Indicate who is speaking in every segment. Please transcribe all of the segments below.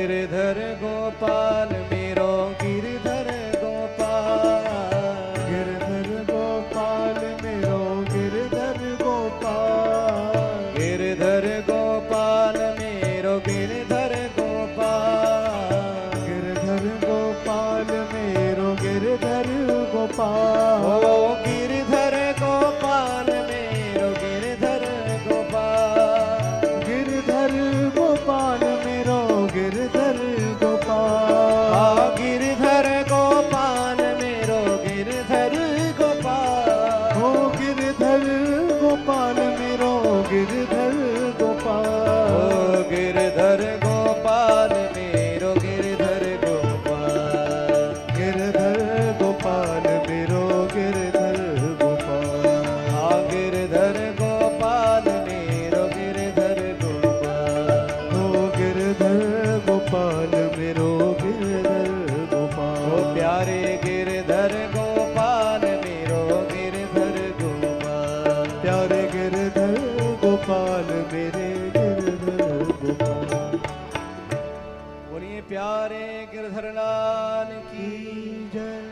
Speaker 1: गिरधर गोपाल मेरो गिरधर गोपाल,
Speaker 2: गिरधर गोपाल मेरो गिरधर गोपाल,
Speaker 1: गिरधर गोपाल मेरो गिरधर गोपाल,
Speaker 2: गिरधर गोपाल मेरो गिरधर गोपाल,
Speaker 1: ओ गिरधर गोपाल मेरो गिरधर गोपाल,
Speaker 2: गिरधर गोपाल मेरो गिरधर गोपाल,
Speaker 1: आ गिरधर गोपाल मेरो गिरधर गोपाल,
Speaker 2: ओ गिरधर गोपाल मेरो गिरधर गोपाल,
Speaker 1: ओ गिरधर गोपाल मेरो गिरधर गोपाल,
Speaker 2: गिरधर गोपाल मेरो गिरधर गोपाल,
Speaker 1: आ गिरधर गोपाल मेरो गिरधर गोपाल,
Speaker 2: ओ गिरधर गोपाल मेरो गिरधर गोपाल,
Speaker 1: ओ प्यारे गिरधर गोपाल मेरो गिरधर गोपाल,
Speaker 2: प्यारे गिरधर गोपाल मेरे गिरधर गोपाल।
Speaker 1: बोलिए प्यारे गिरधर लाल की
Speaker 2: जय।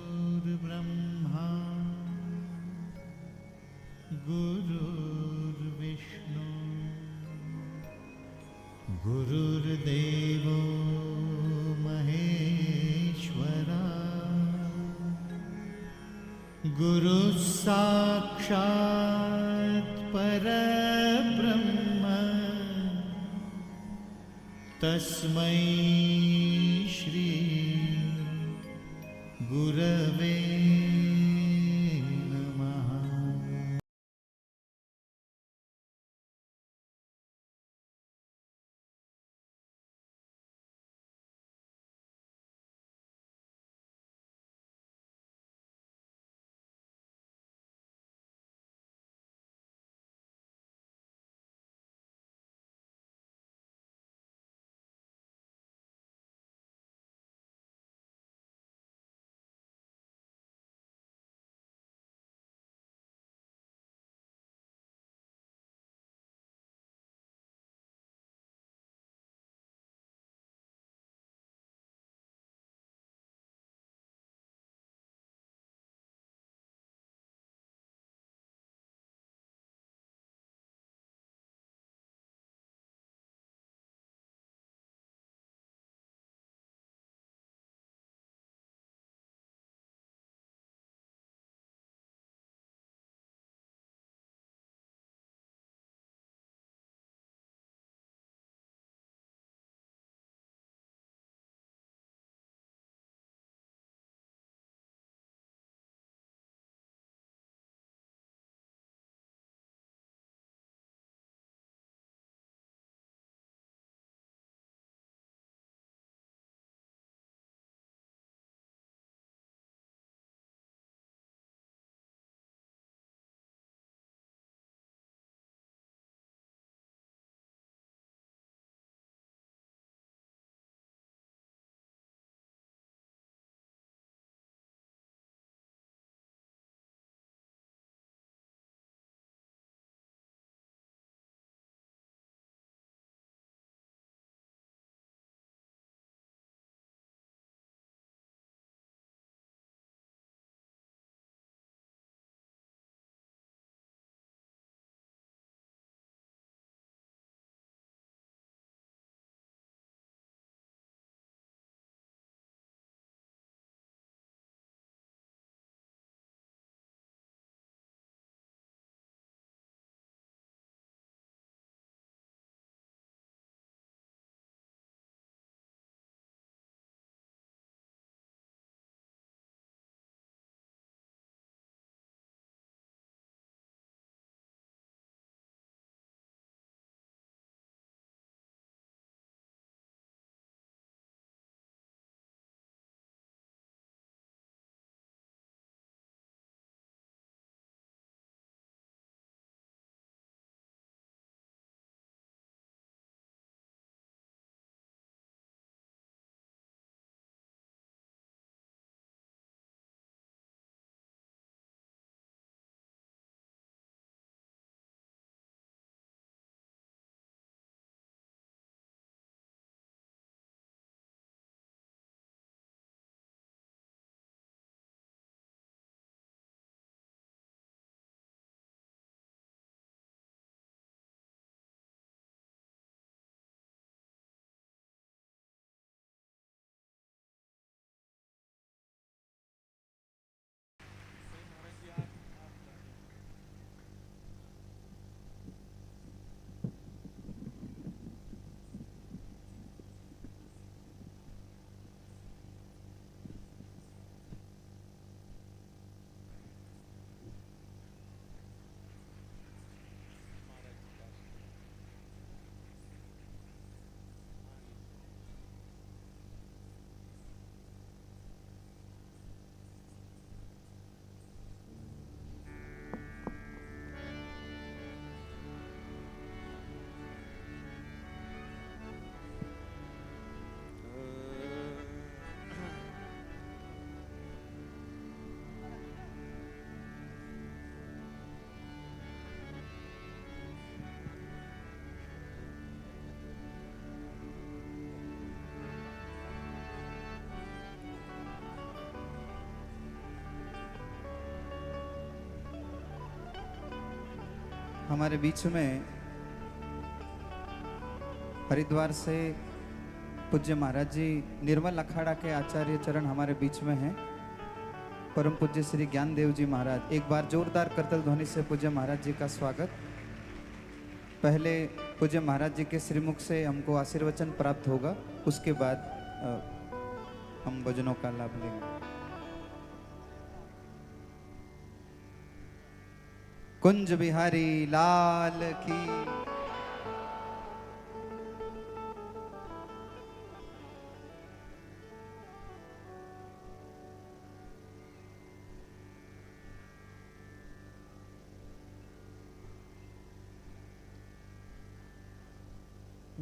Speaker 2: गुरुर्ब्रह्मा गुरुर्विष्णु गुरुर्देवो महेश्वरा गुरुः साक्षात् परब्रह्म तस्मै श्री गुरवे
Speaker 3: हमारे बीच में हरिद्वार से पूज्य महाराज जी निर्मल अखाड़ा के आचार्य चरण हमारे बीच में हैं। परम पूज्य श्री ज्ञानदेव जी महाराज, एक बार जोरदार करतल ध्वनि से पूज्य महाराज जी का स्वागत। पहले पूज्य महाराज जी के श्रीमुख से हमको आशीर्वचन प्राप्त होगा, उसके बाद हम भजनों का लाभ लेंगे। कुंज बिहारी लाल की।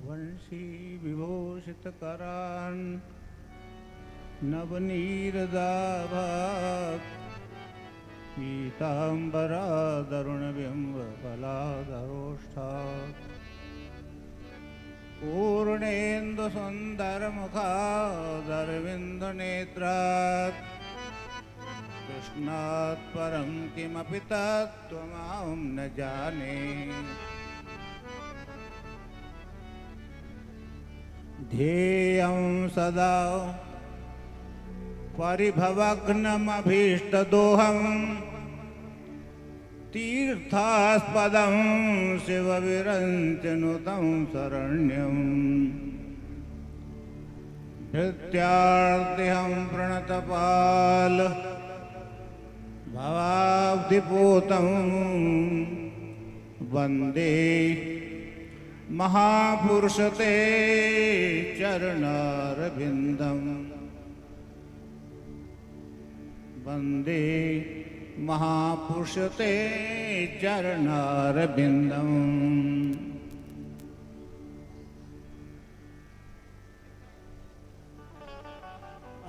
Speaker 4: वंशी विभूषित करान नवनीरदाभात पीतांबरादरुण बिंब फलाधरोष्ठात् पूर्णेन्दु सुंदर मुखादरविंद नेत्रात् कृष्णात् परं किमपि तत्त्वमहं न जाने। ध्येयं सदा परिभवग्नमभीष्टदोहं तीर्थास्पदं शिवविरञ्चनुतं शरण्यं भृत्यार्तिहं प्रणतपाल भवाब्धिपूतं वन्दे महापुरुष ते चरणारविंदम वंदे महापुरुष ते चरणारविंदम।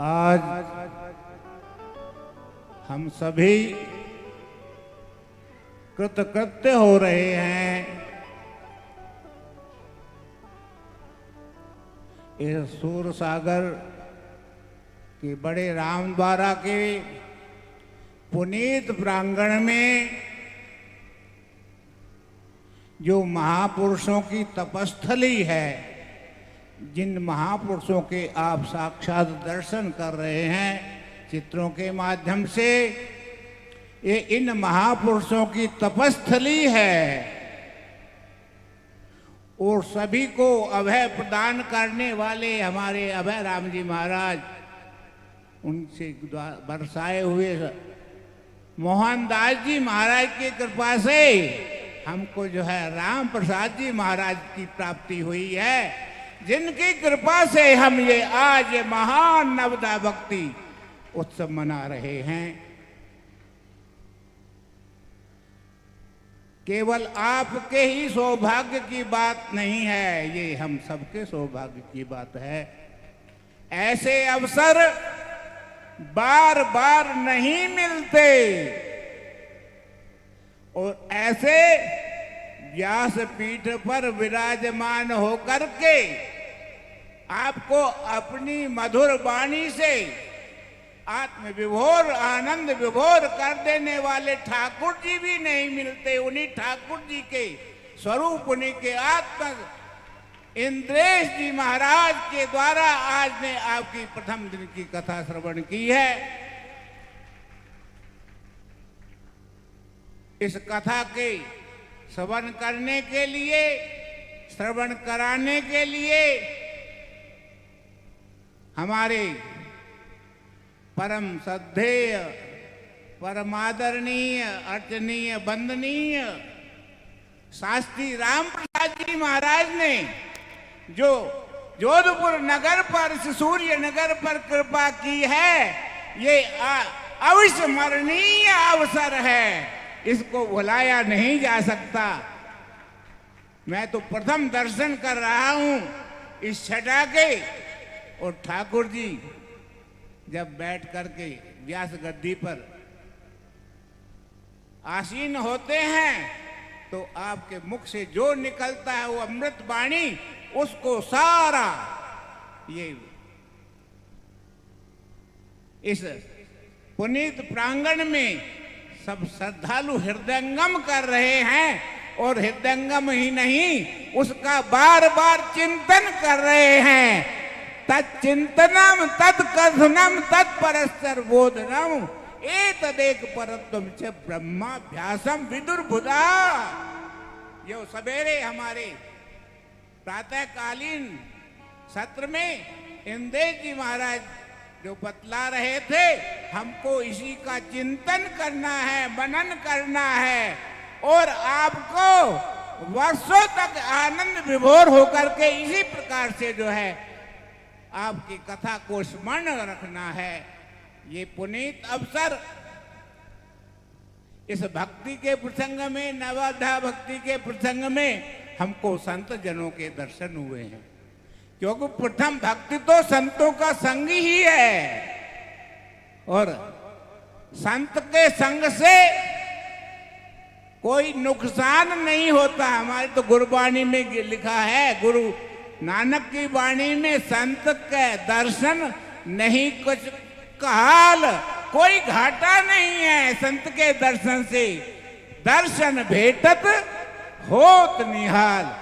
Speaker 4: आज हम सभी कृतकृत्य हो रहे हैं इस सूर सागर के बड़े रामद्वारा के पुनीत प्रांगण में जो महापुरुषों की तपस्थली है, जिन महापुरुषों के आप साक्षात दर्शन कर रहे हैं चित्रों के माध्यम से, ये इन महापुरुषों की तपस्थली है और सभी को अभय प्रदान करने वाले हमारे अभय राम जी महाराज, उनसे बरसाए हुए मोहनदास जी महाराज की कृपा से हमको जो है राम प्रसाद जी महाराज की प्राप्ति हुई है, जिनकी कृपा से हम ये आज महान नवदा भक्ति उत्सव मना रहे हैं। केवल आपके ही सौभाग्य की बात नहीं है, ये हम सबके सौभाग्य की बात है। ऐसे अवसर बार बार नहीं मिलते और ऐसे व्यास पीठ पर विराजमान होकर के आपको अपनी मधुर वाणी से आत्म विभोर आनंद विभोर कर देने वाले ठाकुर जी भी नहीं मिलते। उन्हीं ठाकुर जी के स्वरूप, उन्हीं के आत्मा इंद्रेश जी महाराज के द्वारा आज ने आपकी प्रथम दिन की कथा श्रवण की है। इस कथा के श्रवण करने के लिए, श्रवण कराने के लिए हमारे परम श्रद्धेय, परमादरणीय, अर्चनीय, वंदनीय शास्त्री राम प्रसाद जी महाराज ने जो जोधपुर नगर पर, सूर्य नगर पर कृपा की है, ये अविस्मरणीय अवसर है, इसको भुलाया नहीं जा सकता। मैं तो प्रथम दर्शन कर रहा हूं इस छटा के, और ठाकुर जी जब बैठ करके व्यास गद्दी पर आसीन होते हैं तो आपके मुख से जो निकलता है वो अमृत वाणी, उसको सारा ये इस पुनीत प्रांगण में सब श्रद्धालु हृदयंगम कर रहे हैं और हृदयंगम ही नहीं उसका बार बार चिंतन कर रहे हैं। तच्चिंतनम तत्कथनम तत्परस्पर बोधनम एतदेक परत्वम च ब्रह्माभ्यासम विदुर्बुधा। यो सवेरे हमारे प्रातःकालीन सत्र में इंद्रेश जी महाराज जो बतला रहे थे, हमको इसी का चिंतन करना है, मनन करना है और आपको वर्षों तक आनंद विभोर होकर के इसी प्रकार से जो है आपकी कथा को स्मरण रखना है। ये पुनीत अवसर इस भक्ति के प्रसंग में, नवाधा भक्ति के प्रसंग में हमको संत जनों के दर्शन हुए हैं, क्योंकि प्रथम भक्ति तो संतों का संग ही है और संत के संग से कोई नुकसान नहीं होता। हमारी तो गुरबाणी में लिखा है, गुरु नानक की वाणी में, संत के दर्शन नहीं कुछ काल, कोई घाटा नहीं है संत के दर्शन से। दर्शन भेटत होत निहाल।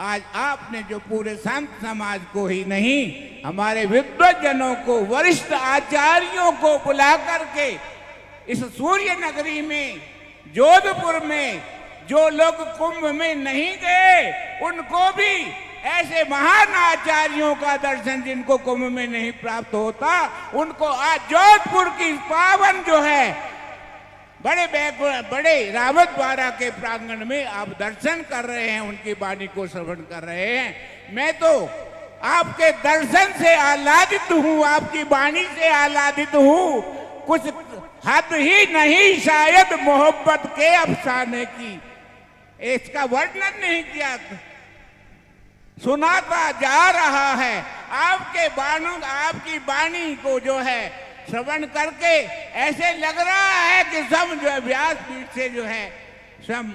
Speaker 4: आज आपने जो पूरे संत समाज को ही नहीं, हमारे विद्वजनों को, वरिष्ठ आचार्यों को बुला करके इस सूर्य नगरी में, जोधपुर में जो लोग कुंभ में नहीं गए, उनको भी ऐसे महान आचार्यों का दर्शन जिनको कुंभ में नहीं प्राप्त होता, उनको आज जोधपुर की पावन जो है बड़े रावत द्वारा के प्रांगण में आप दर्शन कर रहे हैं, उनकी वाणी को श्रवण कर रहे हैं। मैं तो आपके दर्शन से आह्लादित हूँ, आपकी वाणी से आह्लादित हूँ। कुछ हद ही नहीं शायद मोहब्बत के अफसाने की, इसका वर्णन नहीं किया, सुनाता जा रहा है। आपकी वाणी को जो है श्रवण करके ऐसे लग रहा है कि सब जो है व्यास पीठ से जो है सब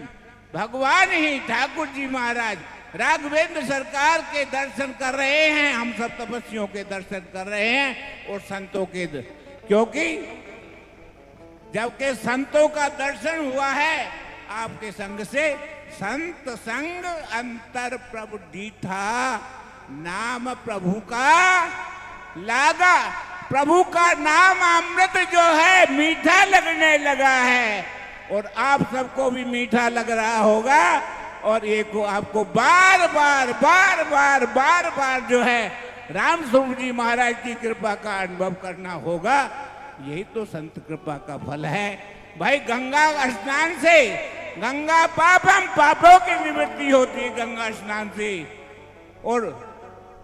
Speaker 4: भगवान ही ठाकुर जी महाराज राघवेंद्र सरकार के दर्शन कर रहे हैं, हम सब तपस्वियों के दर्शन कर रहे हैं और संतों के क्योंकि जबकि संतों का दर्शन हुआ है आपके संग से, संत संग अंतर प्रभु दीठा, नाम प्रभु का लागा। प्रभु का नाम अमृत जो है मीठा लगने लगा है और आप सबको भी मीठा लग रहा होगा और ये को आपको बार बार जो है राम स्वरूप जी महाराज की कृपा का अनुभव करना होगा। यही तो संत कृपा का फल है भाई। गंगा स्नान से गंगा पापों की निवृत्ति होती है गंगा स्नान से, और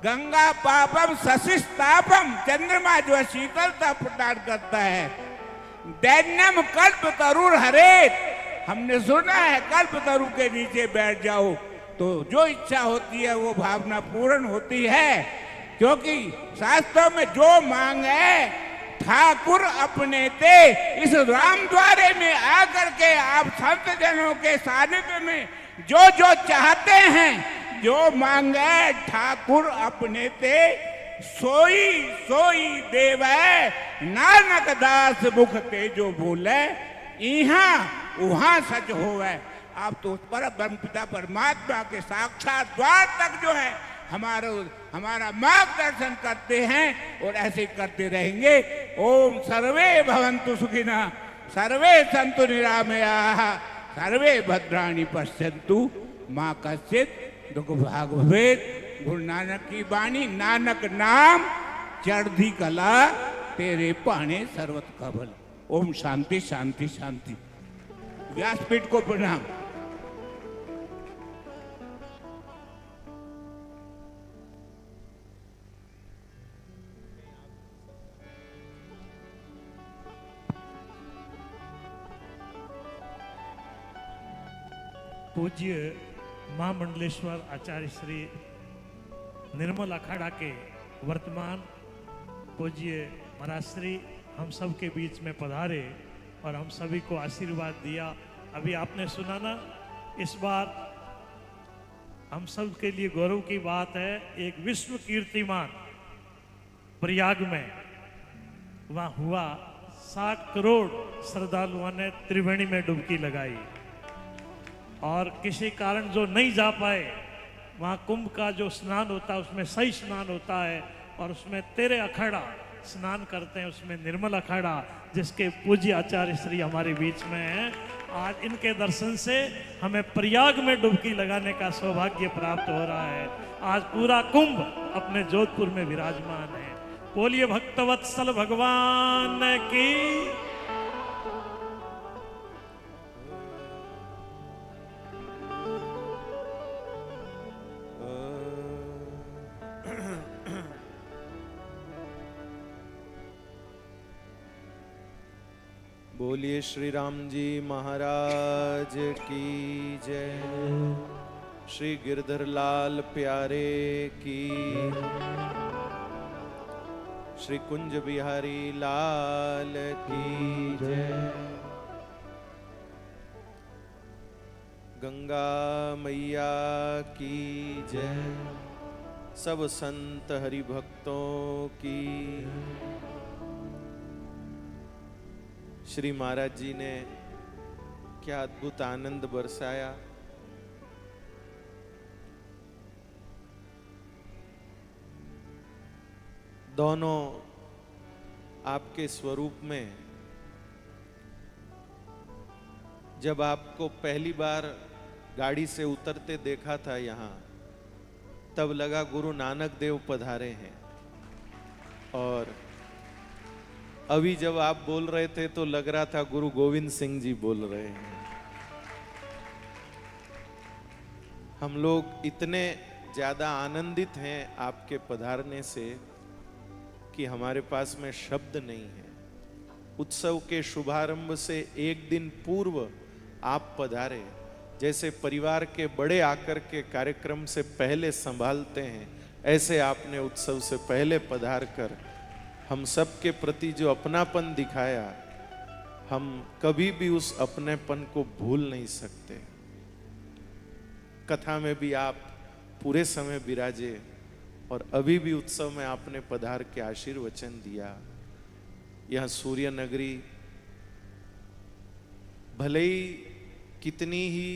Speaker 4: गंगा पापम शशिस्तापम, चंद्रमा जो है शीतलता प्रदान करता है। दैन्यम कल्प तरुर हरेत, हमने सुना है कल्प तरु के नीचे बैठ जाओ तो जो इच्छा होती है वो भावना पूर्ण होती है, क्योंकि शास्त्रों में जो मांग है ठाकुर अपने ते। इस राम द्वारे में आकर के आप संत जनों के सानिध्य में जो जो चाहते हैं, जो मांगे ठाकुर अपने ते, सोई सोई देवै, नानक दास मुख ते जो बोले, यहाँ वहां सच होवे। आप तो उस पर ब्रह्म पिता परमात्मा के साक्षात द्वार तक जो है हमारा मार्गदर्शन करते हैं और ऐसे करते रहेंगे। ओम सर्वे भवन्तु सुखिनः, सर्वे सन्तु निरामयाः, सर्वे भद्राणि पश्यन्तु मां कश्चित् दुख भाग भवेत्। गुरु नानक की वाणी, नानक नाम चढ़दी कला, तेरे पाने सर्वत का भल। ओम शांति शांति शांति। व्यासपीठ को प्रणाम।
Speaker 5: पूज्य महामंडलेश्वर आचार्य श्री निर्मल अखाड़ा के वर्तमान पूज्य महाराज श्री हम सब के बीच में पधारे और हम सभी को आशीर्वाद दिया। अभी आपने सुना ना, इस बार हम सब के लिए गौरव की बात है, एक विश्व कीर्तिमान प्रयाग में वहाँ हुआ। 60 करोड़ श्रद्धालुओं ने त्रिवेणी में डुबकी लगाई और किसी कारण जो नहीं जा पाए, वहाँ कुंभ का जो स्नान होता है उसमें सही स्नान होता है और उसमें 13 अखाड़ा स्नान करते हैं, उसमें निर्मल अखाड़ा जिसके पूज्य आचार्य श्री हमारे बीच में हैं। आज इनके दर्शन से हमें प्रयाग में डुबकी लगाने का सौभाग्य प्राप्त हो रहा है। आज पूरा कुंभ अपने जोधपुर में विराजमान है। बोलिए भक्तवत्सल भगवान की।
Speaker 1: बोलिए श्री राम जी महाराज की जय, श्री गिरधर लाल प्यारे की, श्री कुंज बिहारी लाल की जय। गंगा मैया की जय, सब संत हरि भक्तों की। श्री महाराज जी ने क्या अद्भुत आनंद बरसाया। दोनों आपके स्वरूप में जब आपको पहली बार गाड़ी से उतरते देखा था यहाँ, तब लगा गुरु नानक देव पधारे हैं, और अभी जब आप बोल रहे थे तो लग रहा था गुरु गोविंद सिंह जी बोल रहे हैं। हम लोग इतने ज्यादा आनंदित हैं आपके पधारने से कि हमारे पास में शब्द नहीं है। उत्सव के शुभारंभ से एक दिन पूर्व आप पधारे, जैसे परिवार के बड़े आकर के कार्यक्रम से पहले संभालते हैं, ऐसे आपने उत्सव से पहले पधार कर हम सब के प्रति जो अपनापन दिखाया, हम कभी भी उस अपनेपन को भूल नहीं सकते। कथा में भी आप पूरे समय विराजे और अभी भी उत्सव में आपने पधार के आशीर्वचन दिया। यह सूर्य नगरी भले ही कितनी ही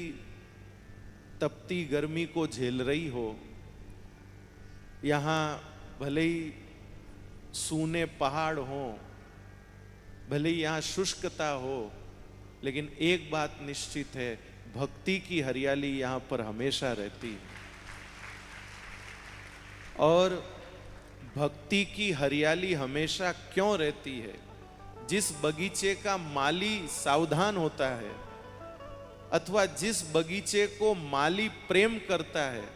Speaker 1: तपती गर्मी को झेल रही हो, यहाँ भले ही सूने पहाड़ हो, भले ही यहाँ शुष्कता हो, लेकिन एक बात निश्चित है, भक्ति की हरियाली यहाँ पर हमेशा रहती है। और भक्ति की हरियाली हमेशा क्यों रहती है? जिस बगीचे का माली सावधान होता है, अथवा जिस बगीचे को माली प्रेम करता है,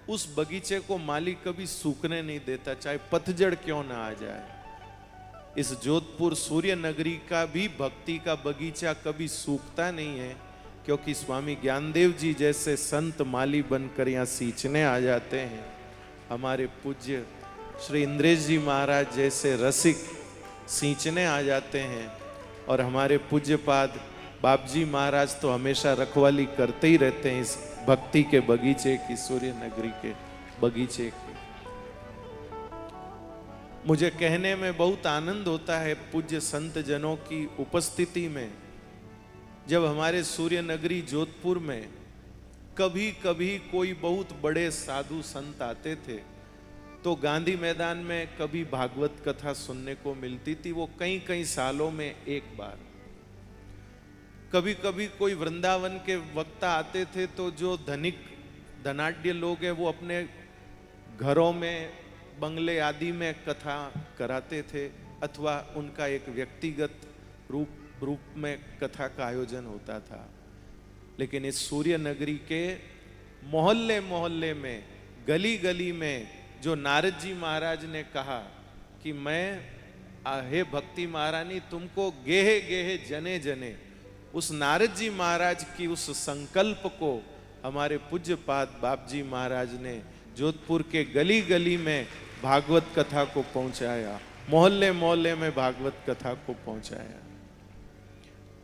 Speaker 1: उस बगीचे को माली कभी सूखने नहीं देता, चाहे पतझड़ क्यों ना आ जाए। इस जोधपुर सूर्य नगरी का भी भक्ति का बगीचा कभी सूखता नहीं है, क्योंकि स्वामी ज्ञानदेव जी जैसे संत माली बनकर यहाँ सींचने आ जाते हैं। हमारे पूज्य श्री इंद्रेश जी महाराज जैसे रसिक सींचने आ जाते हैं, और हमारे पूज्यपाद बापजी महाराज तो हमेशा रखवाली करते ही रहते हैं इस भक्ति के बगीचे की, सूर्य नगरी के बगीचे की। मुझे कहने में बहुत आनंद होता है पूज्य संत जनों की उपस्थिति में। जब हमारे सूर्य नगरी जोधपुर में कभी कभी कोई बहुत बड़े साधु संत आते थे, तो गांधी मैदान में कभी भागवत कथा सुनने को मिलती थी, वो कई कई सालों में एक बार। कभी कभी कोई वृंदावन के वक्ता आते थे, तो जो धनिक धनाढ्य लोग हैं वो अपने घरों में, बंगले आदि में कथा कराते थे, अथवा उनका एक व्यक्तिगत रूप में कथा का आयोजन होता था। लेकिन इस सूर्य नगरी के मोहल्ले मोहल्ले में, गली गली में, जो नारद जी महाराज ने कहा कि मैं हे भक्ति महारानी तुमको गेहे गेहे जने जने, उस नारद जी महाराज की उस संकल्प को हमारे पूज्यपाद बापजी महाराज ने जोधपुर के गली गली में भागवत कथा को पहुंचाया, मोहल्ले मोहल्ले में भागवत कथा को पहुंचाया।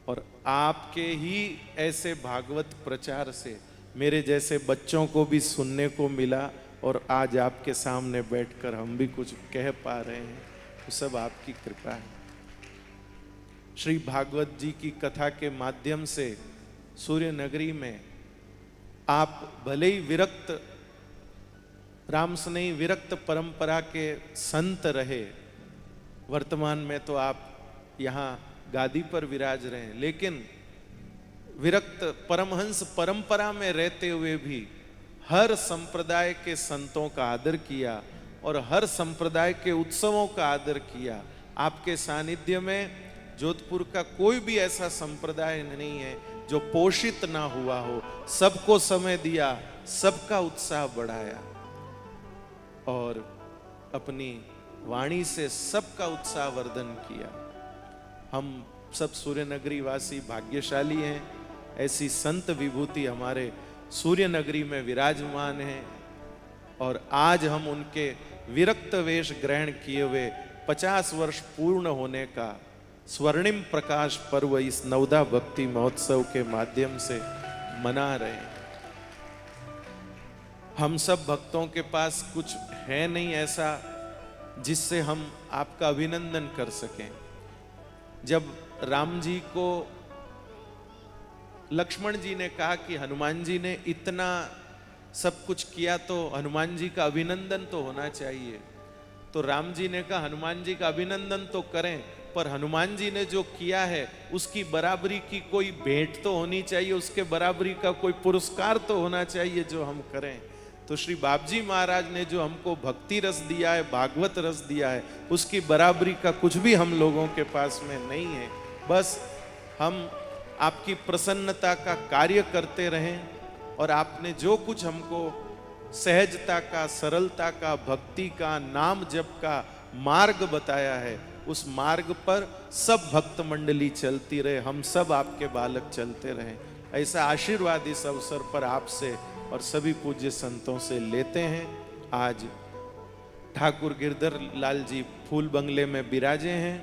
Speaker 1: और आपके ही ऐसे भागवत प्रचार से मेरे जैसे बच्चों को भी सुनने को मिला, और आज आपके सामने बैठकर हम भी कुछ कह पा रहे हैं, तो सब आपकी कृपा है। श्री भागवत जी की कथा के माध्यम से सूर्य नगरी में आप भले ही विरक्त राम स्नेही विरक्त परंपरा के संत रहे, वर्तमान में तो आप यहाँ गादी पर विराज रहे हैं, लेकिन विरक्त परमहंस परंपरा में रहते हुए भी हर संप्रदाय के संतों का आदर किया और हर संप्रदाय के उत्सवों का आदर किया। आपके सानिध्य में जोधपुर का कोई भी ऐसा संप्रदाय नहीं है जो पोषित ना हुआ हो। सबको समय दिया, सबका उत्साह बढ़ाया और अपनी वाणी से सबका उत्साह वर्धन किया। हम सब सूर्य नगरी वासी भाग्यशाली हैं, ऐसी संत विभूति हमारे सूर्य नगरी में विराजमान है और आज हम उनके विरक्त वेश ग्रहण किए हुए 50 वर्ष पूर्ण होने का स्वर्णिम प्रकाश पर्व इस नवदा भक्ति महोत्सव के माध्यम से मना रहे हैं। हम सब भक्तों के पास कुछ है नहीं ऐसा जिससे हम आपका अभिनंदन कर सकें। जब राम जी को लक्ष्मण जी ने कहा कि हनुमान जी ने इतना सब कुछ किया तो हनुमान जी का अभिनंदन तो होना चाहिए, तो राम जी ने कहा हनुमान जी का अभिनंदन तो करें, पर हनुमान जी ने जो किया है उसकी बराबरी की कोई भेंट तो होनी चाहिए, उसके बराबरी का कोई पुरस्कार तो होना चाहिए जो हम करें। तो श्री बाबजी महाराज ने जो हमको भक्ति रस दिया है, भागवत रस दिया है, उसकी बराबरी का कुछ भी हम लोगों के पास में नहीं है। बस हम आपकी प्रसन्नता का कार्य करते रहें और आपने जो कुछ हमको सहजता का, सरलता का, भक्ति का, नाम जप का मार्ग बताया है, उस मार्ग पर सब भक्त मंडली चलती रहे, हम सब आपके बालक चलते रहें। ऐसा आशीर्वाद इस अवसर पर आपसे और सभी पूज्य संतों से लेते हैं। आज ठाकुर गिरधर लाल जी फूल बंगले में विराजे हैं।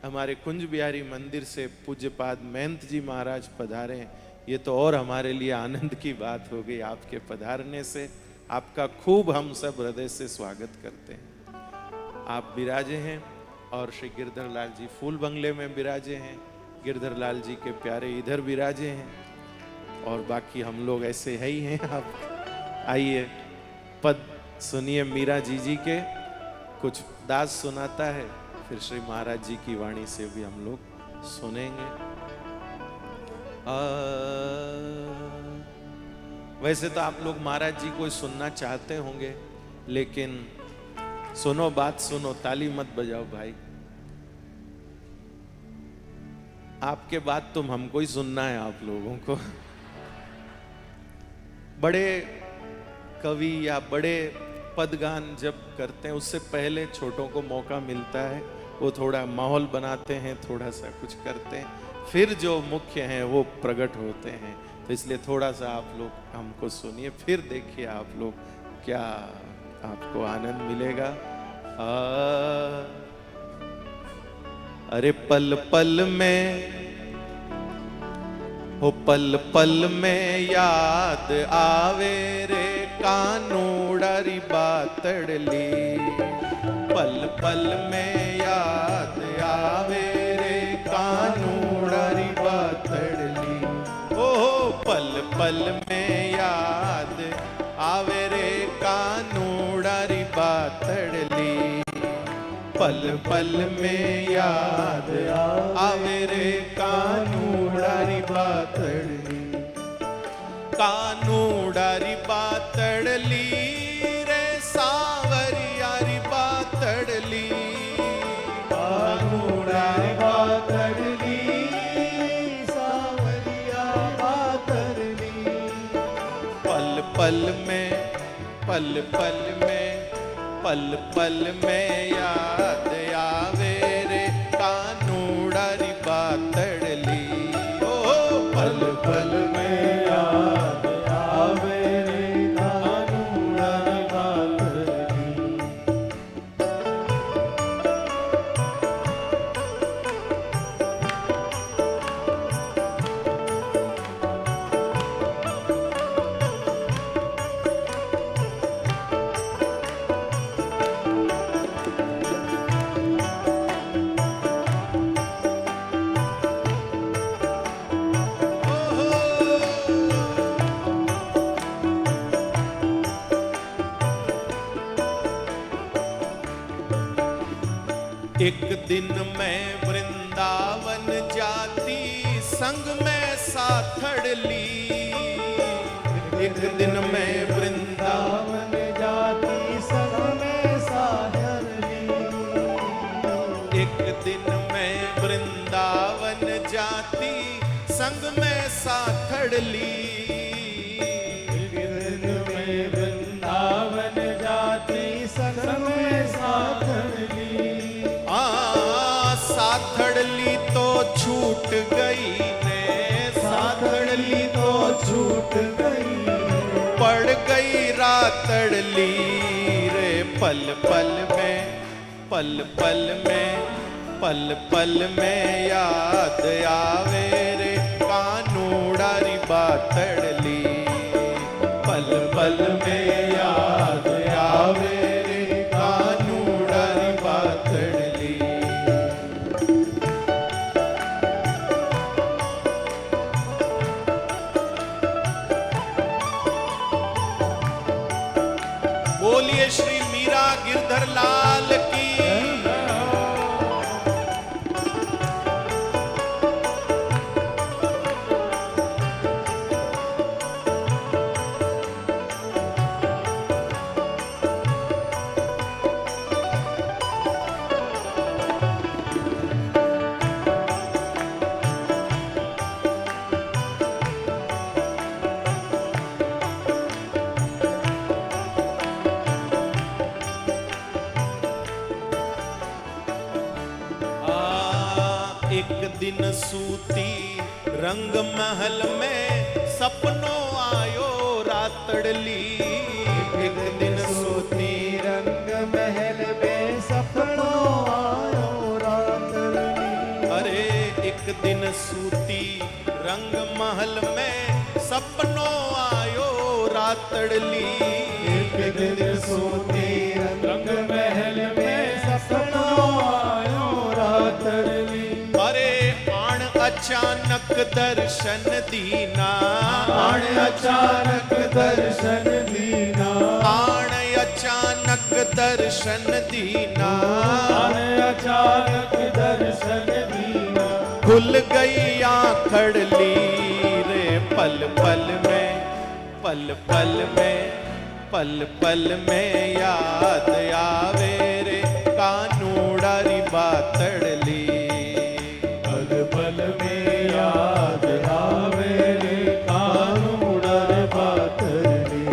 Speaker 1: हमारे कुंज बिहारी मंदिर से पूज्यपाद महंत जी महाराज पधारे हैं। ये तो और हमारे लिए आनंद की बात हो गई आपके पधारने से। आपका खूब हम सब हृदय से स्वागत करते हैं। आप विराजे हैं और श्री गिरधर लाल जी फूल बंगले में विराजे हैं, गिरधर लाल जी के प्यारे इधर विराजे हैं और बाकी हम लोग ऐसे है ही हैं। आप आइए पद सुनिए मीरा जी के, कुछ दास सुनाता है, फिर श्री महाराज जी की वाणी से भी हम लोग सुनेंगे। वैसे तो आप लोग महाराज जी को सुनना चाहते होंगे, लेकिन सुनो बात सुनो, ताली मत बजाओ भाई। आपके बात तुम हमको ही सुनना है, आप लोगों को। बड़े कवि या बड़े पदगान जब करते हैं उससे पहले छोटों को मौका मिलता है, वो थोड़ा माहौल बनाते हैं, थोड़ा सा कुछ करते हैं, फिर जो मुख्य हैं वो प्रकट होते हैं। तो इसलिए थोड़ा सा आप लोग हमको सुनिए, फिर देखिए आप लोग क्या आपको आनंद मिलेगा। अरे पल पल में हो, पल पल में याद आवे रे कानूड़री बातड़ली। पल पल में याद आवे रे कानूड़री बातड़ली। ओ पल पल में याद आवे रे कानूड़री बातड़ली। पल पल में याद आवे रे कानूड़री बातड़ली। कानूड़री बातड़ली रे सावरियारी बातड़ली। कानूड़री बातड़ली सावरिया बातड़ली। पल पल में, पल पल में, पल पल में याद आवे रे कानूड़री बातड़ली। ओ पल पल में याद आवे रे कानूड़री बातड़ली। दिन मैं वृंदावन जाती संग में साथड़ ली। एक दिन मैं वृंदावन
Speaker 2: जाती संग में साधर ली।
Speaker 1: एक दिन मैं वृंदावन जाती संग में साथड़ ली।
Speaker 2: वृंदावन जाती संग में साधर ली।
Speaker 1: साथड़ ली तो छूट गई ने, साथड़ ली तो
Speaker 2: छूट गई।
Speaker 1: पड़ गई रातड़ ली रे पल पल में, पल पल में, पल पल में याद आवे रे कानूड़ारी बातड़ ली। पल पल में याद आवे रे कानूड़ारी बातड़ ली। बोलिए श्री मीरा गिरधर लाल की। एक दिन सूती रंग महल में सपनों आयो रातड़ ली। एक दिन सूती
Speaker 2: रंग महल में सपनों आयो रातड़ ली।
Speaker 1: अरे एक दिन सूती रंग महल में सपनों आयो रातड़ ली।
Speaker 2: एक दिन सूती रंग महल में सपनों आयो रातड़ ली।
Speaker 1: अरे आण अचानक दर्शन दीना,
Speaker 2: आण अचानक दर्शन दीना।
Speaker 1: आण अचानक दर्शन दीना।
Speaker 2: आण अचानक दर्शन दीना।
Speaker 1: खुल गई आंखड़ ली रे पल पल में, पल पल में, पल पल में याद आवे रे कानूड़ारी बातड़ ली।
Speaker 2: पल पल में याद आवे रे कानूड़ारी बातड़ ली।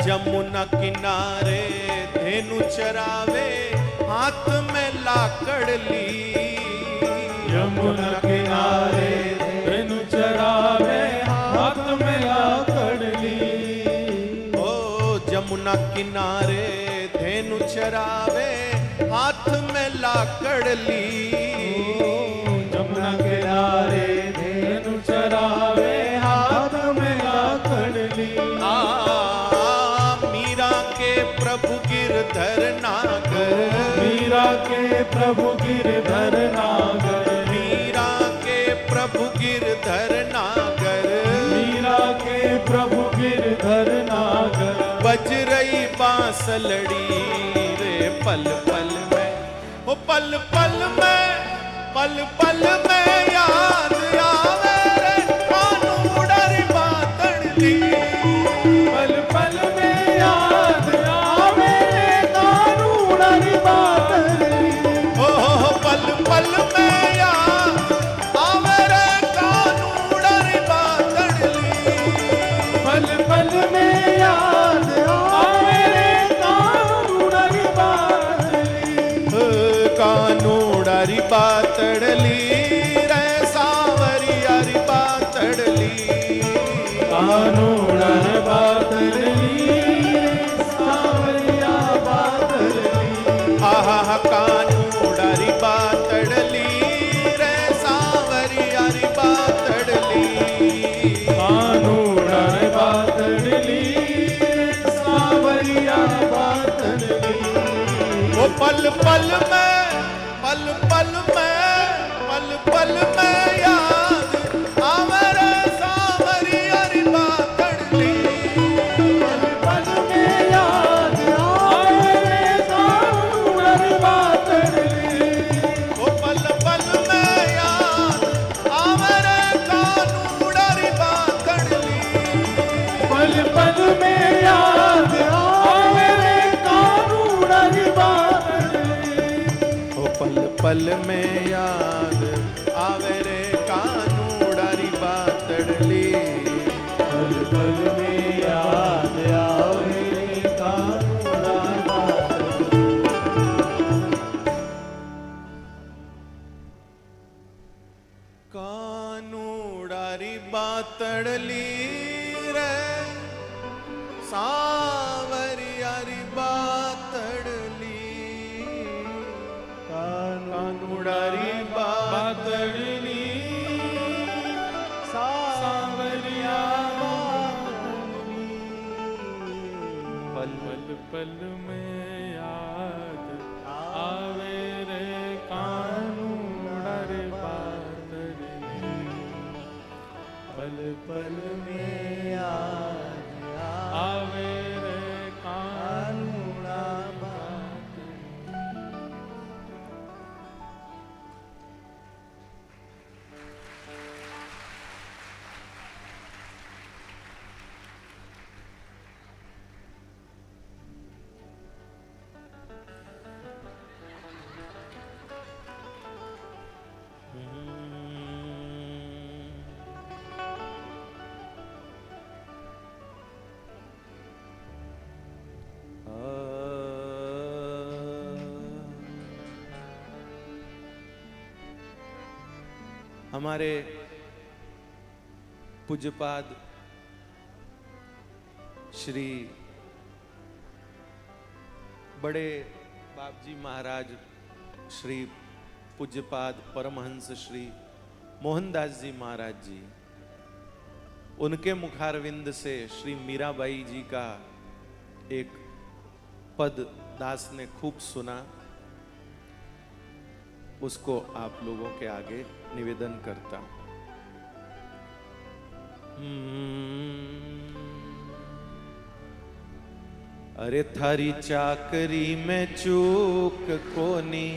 Speaker 1: यमुना किनारे धेनु चरावे हाथ में लाकड़ ली।
Speaker 2: यमुना किनारे धेनु चरावे हाथ में लाकड़ ली।
Speaker 1: ओ यमुना किनारे धेनु चरावे हाथ में लाकड़ ली।
Speaker 2: यमुना किनारे धेनु चरावे हाथ में लाकड़ ली।
Speaker 1: मीरा के प्रभु गिरधर नागर,
Speaker 2: मीरा के प्रभु गिरधर नागर।
Speaker 1: मीरा के प्रभु गिरधर नागर।
Speaker 2: मीरा के प्रभु गिरधर नागर।
Speaker 1: बज रही बांसलड़ी रे पल पल में, ओ पल पल में, पल पल में याद आवे रे कानूड़ारी बातड़ ली।
Speaker 2: पल पल में याद आवे रे कानूड़ारी बातड़ ली।
Speaker 1: ओ पल पल में याद आवे रे कानूड़ारी बातड़ ली।
Speaker 2: पल पल में याद आवे रे कानूड़ारी बातड़ ली।
Speaker 1: कान कानूडारी बातड़ली रे सांवरिया री बातड़ली
Speaker 2: कानूड़र बातड़ली सांवरिया बातड़ली
Speaker 1: आहा कानूडारी बातड़ली रे सांवरिया री बातड़ली
Speaker 2: कानूड़र बातड़ली सांवरिया बातड़ली
Speaker 1: वो पल पल में याद आवर सांवरिया री बातड़ली
Speaker 2: पल में याद आवे कानूड़र बातड़ली
Speaker 1: वो पल में याद आवर कानूडारी बातड़ली
Speaker 2: पल में याद आवे कानूड़र बातड़ली
Speaker 1: ओ पल में याद आवे रे कानूडारी बातड़ली
Speaker 2: पल में याद आवे कानूड़र बातड़ली
Speaker 1: कानूडारी बातड़ली रे सांवरियारी बातड़ली कानूडारी बातड़ली
Speaker 2: सांवरिया
Speaker 1: पल
Speaker 2: पल में याद आवे रे कानूड़र बातड़ली पल में याद आवे रे कानूड़र बातड़ली
Speaker 1: हमारे पूज्यपाद श्री बड़े बापजी महाराज श्री पूज्यपाद परमहंस श्री मोहनदास जी महाराज जी, उनके मुखारविंद से श्री मीराबाई जी का एक पद दास ने खूब सुना, उसको आप लोगों के आगे निवेदन करता हूं। अरे थारी चाकरी में चूक कोनी,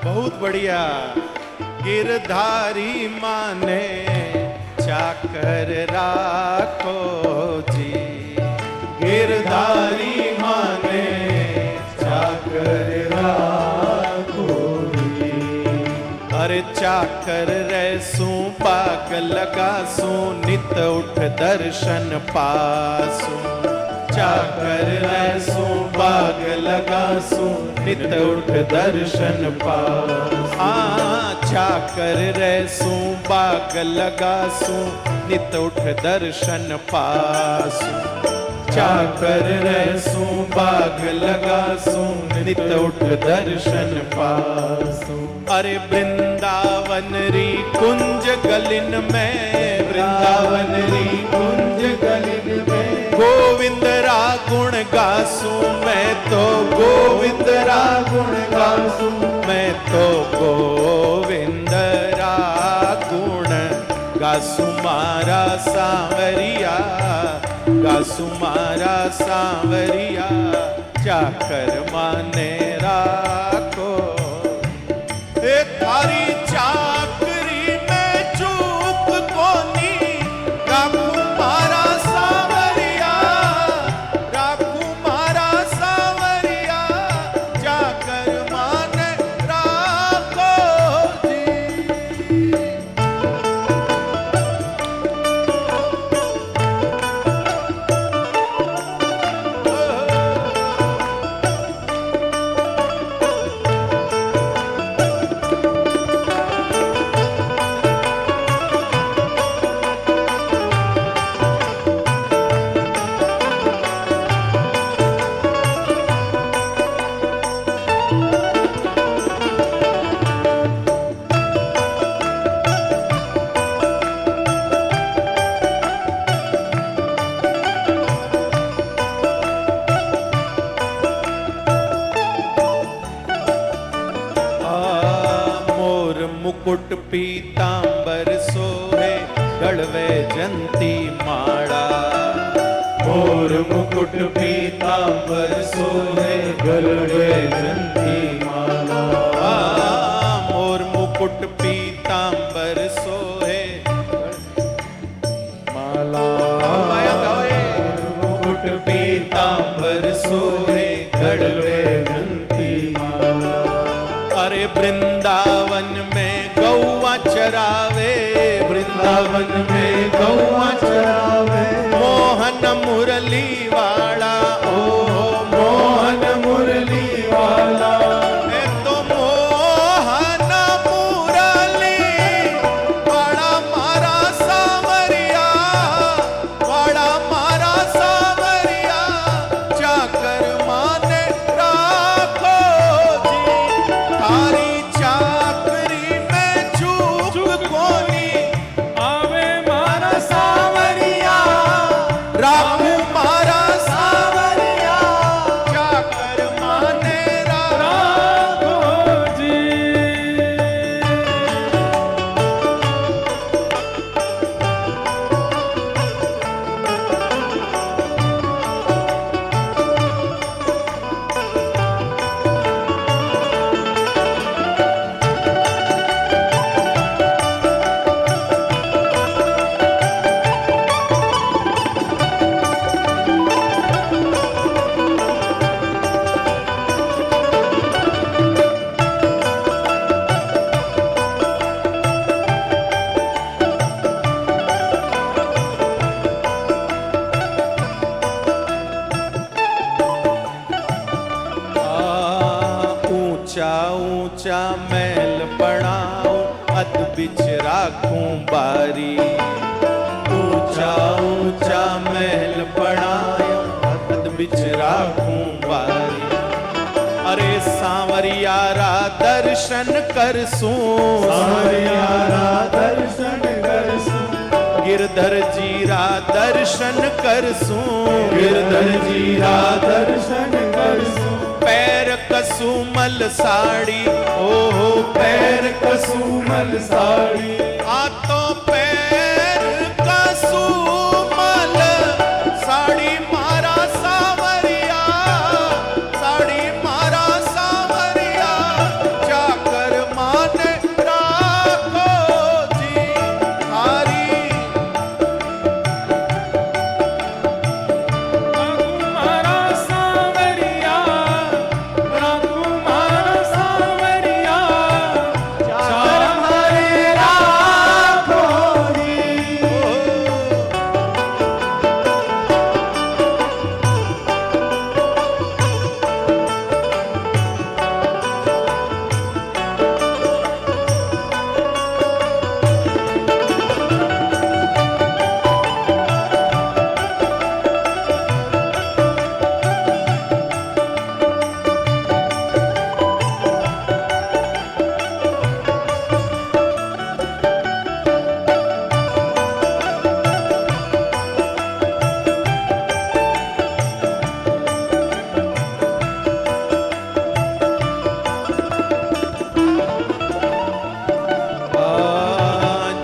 Speaker 1: बहुत बढ़िया। गिरधारी माने चाकर राखो जी, गिरधारी माने चाकर राखो जी। अरे चाकर रहसू पाग लगासू, नित उठ दर्शन पासू। चाकर रहसू बाग लगासू, नित उठ दर्शन पासू। चाकर रहसू बाग लगासू, नित उठ दर्शन पासू। चाकर रहसू बाग लगासू, नित उठ दर्शन पासू। अरे वृंदावन री कुंज गलिन में, वृंदावन री कुंज गलिन में गोविंद रा गुण गासू मैं तो, गोविंद रा गुण गासू मैं तो, गोविंद रा गुण गासू मारा सांवरिया, गासू मारा सांवरिया। चाकर माने राखो, ए थारी चाकरी में चूक को पीतांबर सोहे गढ़वे जंती माड़ा।
Speaker 2: मोर मुकुट पीतांबर सोहे गढ़वे जंती माला।
Speaker 1: मोर मुकुट पीतांबर सोहे
Speaker 2: माला।
Speaker 1: मुकुट पीतांबर सोहे गढ़वे जंती माला। अरे वृंदावन में गौआ चरावे,
Speaker 2: वृंदावन में गौआ चरावे।
Speaker 1: मोहन मुरली वाला, ओ
Speaker 2: मोहन मुरली वाला।
Speaker 1: ए तो मोहन मुरली वाला मारा सावरिया, वाला मारा सावरिया। चाकर माने राखो जी, तारी चाकरी में चूक कोनी।
Speaker 2: आवे मारा सावरिया।
Speaker 1: राखू मारा सावरिया, चाकर माने
Speaker 2: राखो जी।
Speaker 1: ऊंचा ऊंचा महल बनाओ, अत बिच राखूं बारी। ऊंचा ऊंचा महल बनायो, अत बिच राखूं बारी। अरे सांवरिया रा दर्शन करसूं,
Speaker 2: सांवरिया रा दर्शन करसूं।
Speaker 1: गिरधर जीरा दर्शन करसूं,
Speaker 2: गिरधर जीरा दर्शन करसूं।
Speaker 1: पैर कसुमल साड़ी, ओहो
Speaker 2: पैर कसुमल साड़ी।
Speaker 1: आ तो पैर कसुमल साड़ी मारा सावरिया, साड़ी मारा सावरिया। चाकर माने राखो जी तारी।
Speaker 2: मारा सावरिया। मारा सावरिया। चार हमारे राखो जी।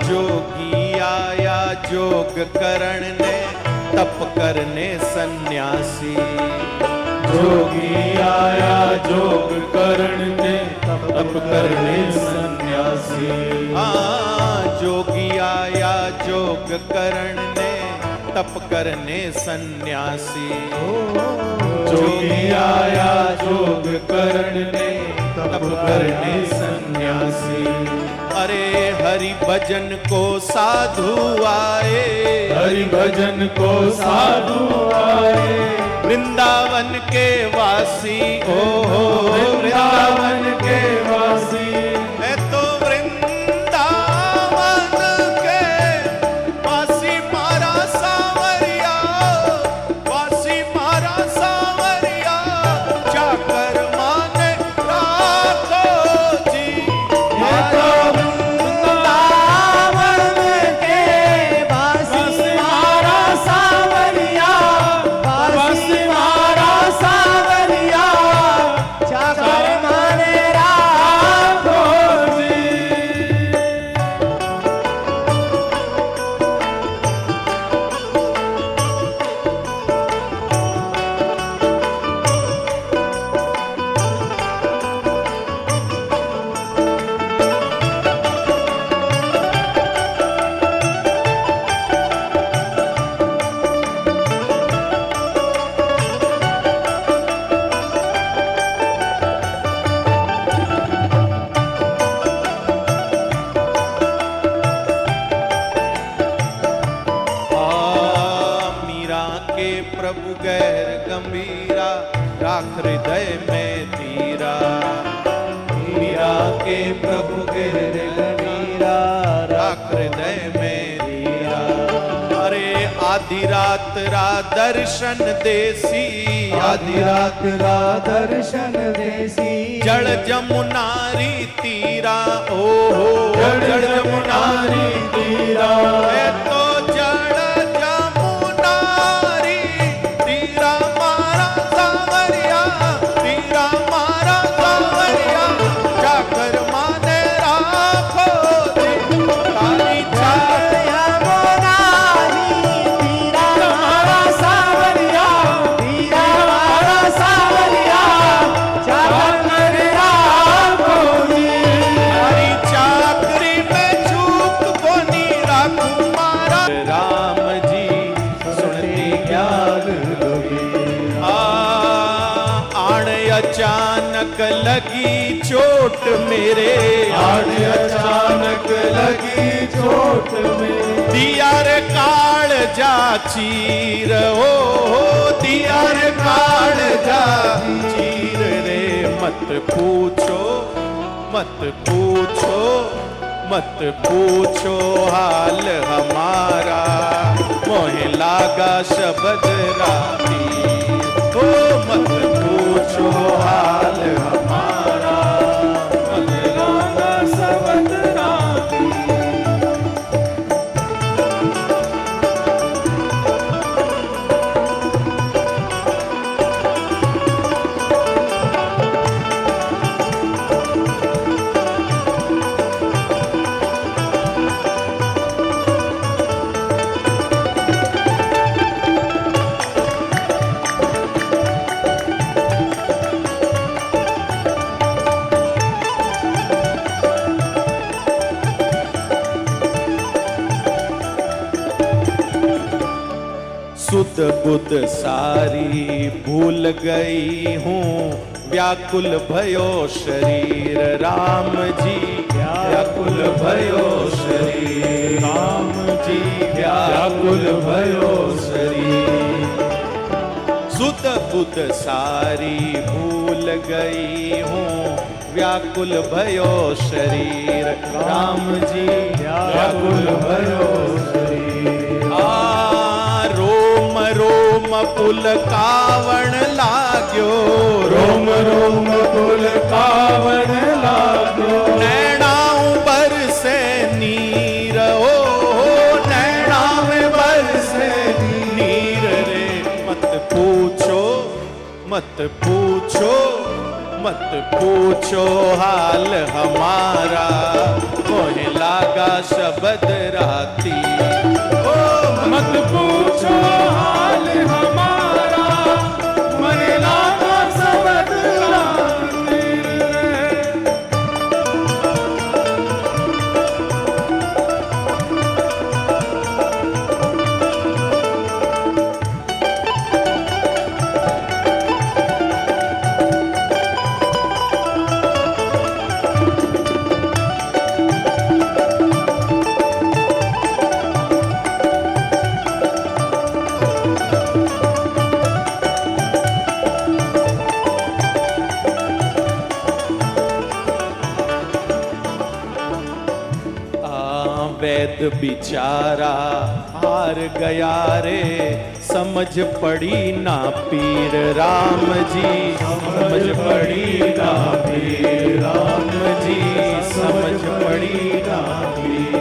Speaker 1: जोगी आया जोग करण ने, तप करने सन्यासी।
Speaker 2: जोगी आया जोग करण ने, तप करने सन्यासी।
Speaker 1: जोगी आया जोग करण ने, तप करने सन्यासी।
Speaker 2: जोगी आया जोग करण ने, तप करने सन्यासी।
Speaker 1: अरे हरि भजन को साधु आए,
Speaker 2: हरि भजन को साधु आए।
Speaker 1: वृंदावन के वासी, ओ
Speaker 2: वृंदावन के वासी।
Speaker 1: है तो वृंदावन के वासी मारा सावरिया, वासी मारा सावरिया। चाकर माने राखो जी।
Speaker 2: ये तो वृंदावन के वासी मारा सावरिया। वासी मारा सावरिया। चाकर माने राखो
Speaker 1: प्रभु गैर गंभीरा, राख हृदय में धीरा।
Speaker 2: मीरा के प्रभु गैर गंभीरा,
Speaker 1: राख हृदय में धीरा। अरे आधी रात रा दर्शन देसी,
Speaker 2: आधी रात रा दर्शन देसी।
Speaker 1: जड़ जमुनारी तीरा, ओ हो जड़ जमुनारी
Speaker 2: तीरा।
Speaker 1: ए तो जड़ जमुनारी तीरा मारा सावरिया, तीरा मारा सावरिया। जाकर माने राखो दिन काली चार। अचानक लगी चोट मेरे,
Speaker 2: आज अचानक लगी चोट मेरे।
Speaker 1: दिया रे काल जा चीर, ओ दिया रे काल जा चीर रे। मत पूछो मत पूछो मत पूछो हाल हमारा, मोहे लागा शब्द राती। ओ मत पूछो हाल हमारा, मोहे लागा शब्द राती। सुध बुध सारी भूल गई हूँ, व्याकुल भयो शरीर राम जी। व्याकुल भयो शरीर राम जी, व्याकुल भयो शरीर। सुध बुध सारी भूल गई हूँ, व्याकुल भयो शरीर राम जी, व्याकुल भयो शरीर। रोम रोम पुल कावण लाग्यो,
Speaker 2: रोम रोम पुल कावण लाग्यो।
Speaker 1: नैणाऊ बरसे नीर, ओ नैणाऊ बरसे नीर रे। मत पूछो मत पूछो मत पूछो हाल हमारा, मोहे लागा शब्द राती। ओ
Speaker 2: मत पूछो हाल हमारा, मने लागा शब्द राती रे।
Speaker 1: वैद बिचारा हार गया रे, समझ पड़ी ना पीर राम जी। समझ पड़ी ना पीर राम जी, समझ पड़ी ना पीर।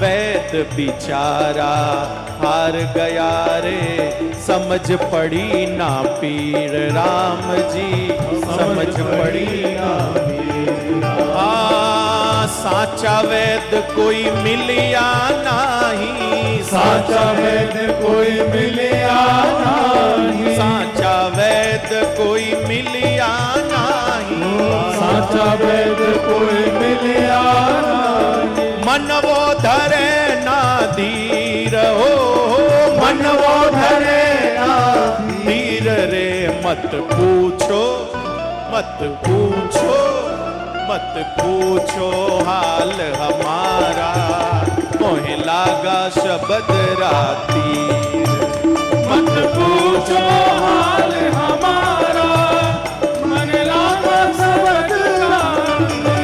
Speaker 1: वैद बिचारा हार गया रे, समझ पड़ी ना पीर राम जी। समझ पड़ी ना पीर। साचा वैद कोई मिलिया नाही,
Speaker 2: साचा वैद कोई मिलिया नाही।
Speaker 1: साचा वैद कोई मिलिया नाही,
Speaker 2: साचा वैद कोई मिलिया नाही।
Speaker 1: मन वो धरे ना धीर, हो मन वो धरे ना धीर रे। मत पूछो मत पूछो मत पूछो हाल हमारा, मोहे लागा शब्द राती।
Speaker 2: मत पूछो हाल हमारा, मन लागा सबद राती।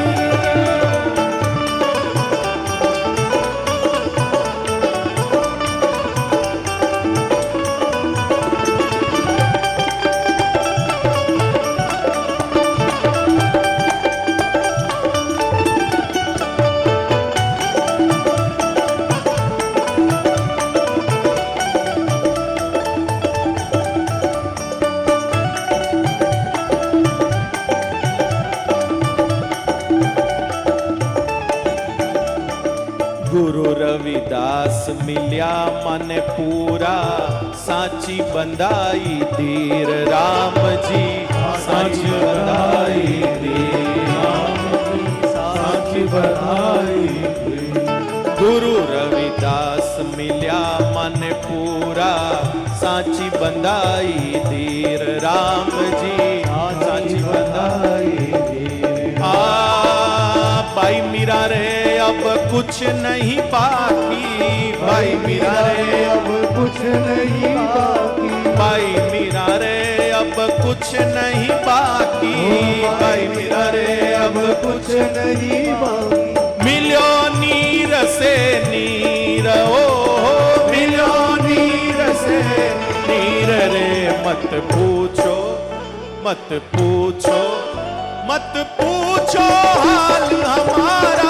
Speaker 1: गुरु रविदास मिल्या मन पूरा, साची बंधाई धीर राम जी, साची बंधाई धीर राम जी, साची बंधाई धीर। गुरु रविदास मिल्या मन पूरा, साची बंधाई धीर राम जी, साची बंधाई धीर। भाई मीरा रे अब कुछ नहीं बाकी, भाई मीरा रे
Speaker 2: अब कुछ नहीं बाकी,
Speaker 1: भाई मीरा रे अब कुछ नहीं बाकी, भाई मीरा रे अब कुछ
Speaker 2: नहीं बाकी।
Speaker 1: मिलो नीर से नीर, ओ मिलो नीर से नीर रे, मत पूछो मत पूछो मत पूछो हाल हमारा,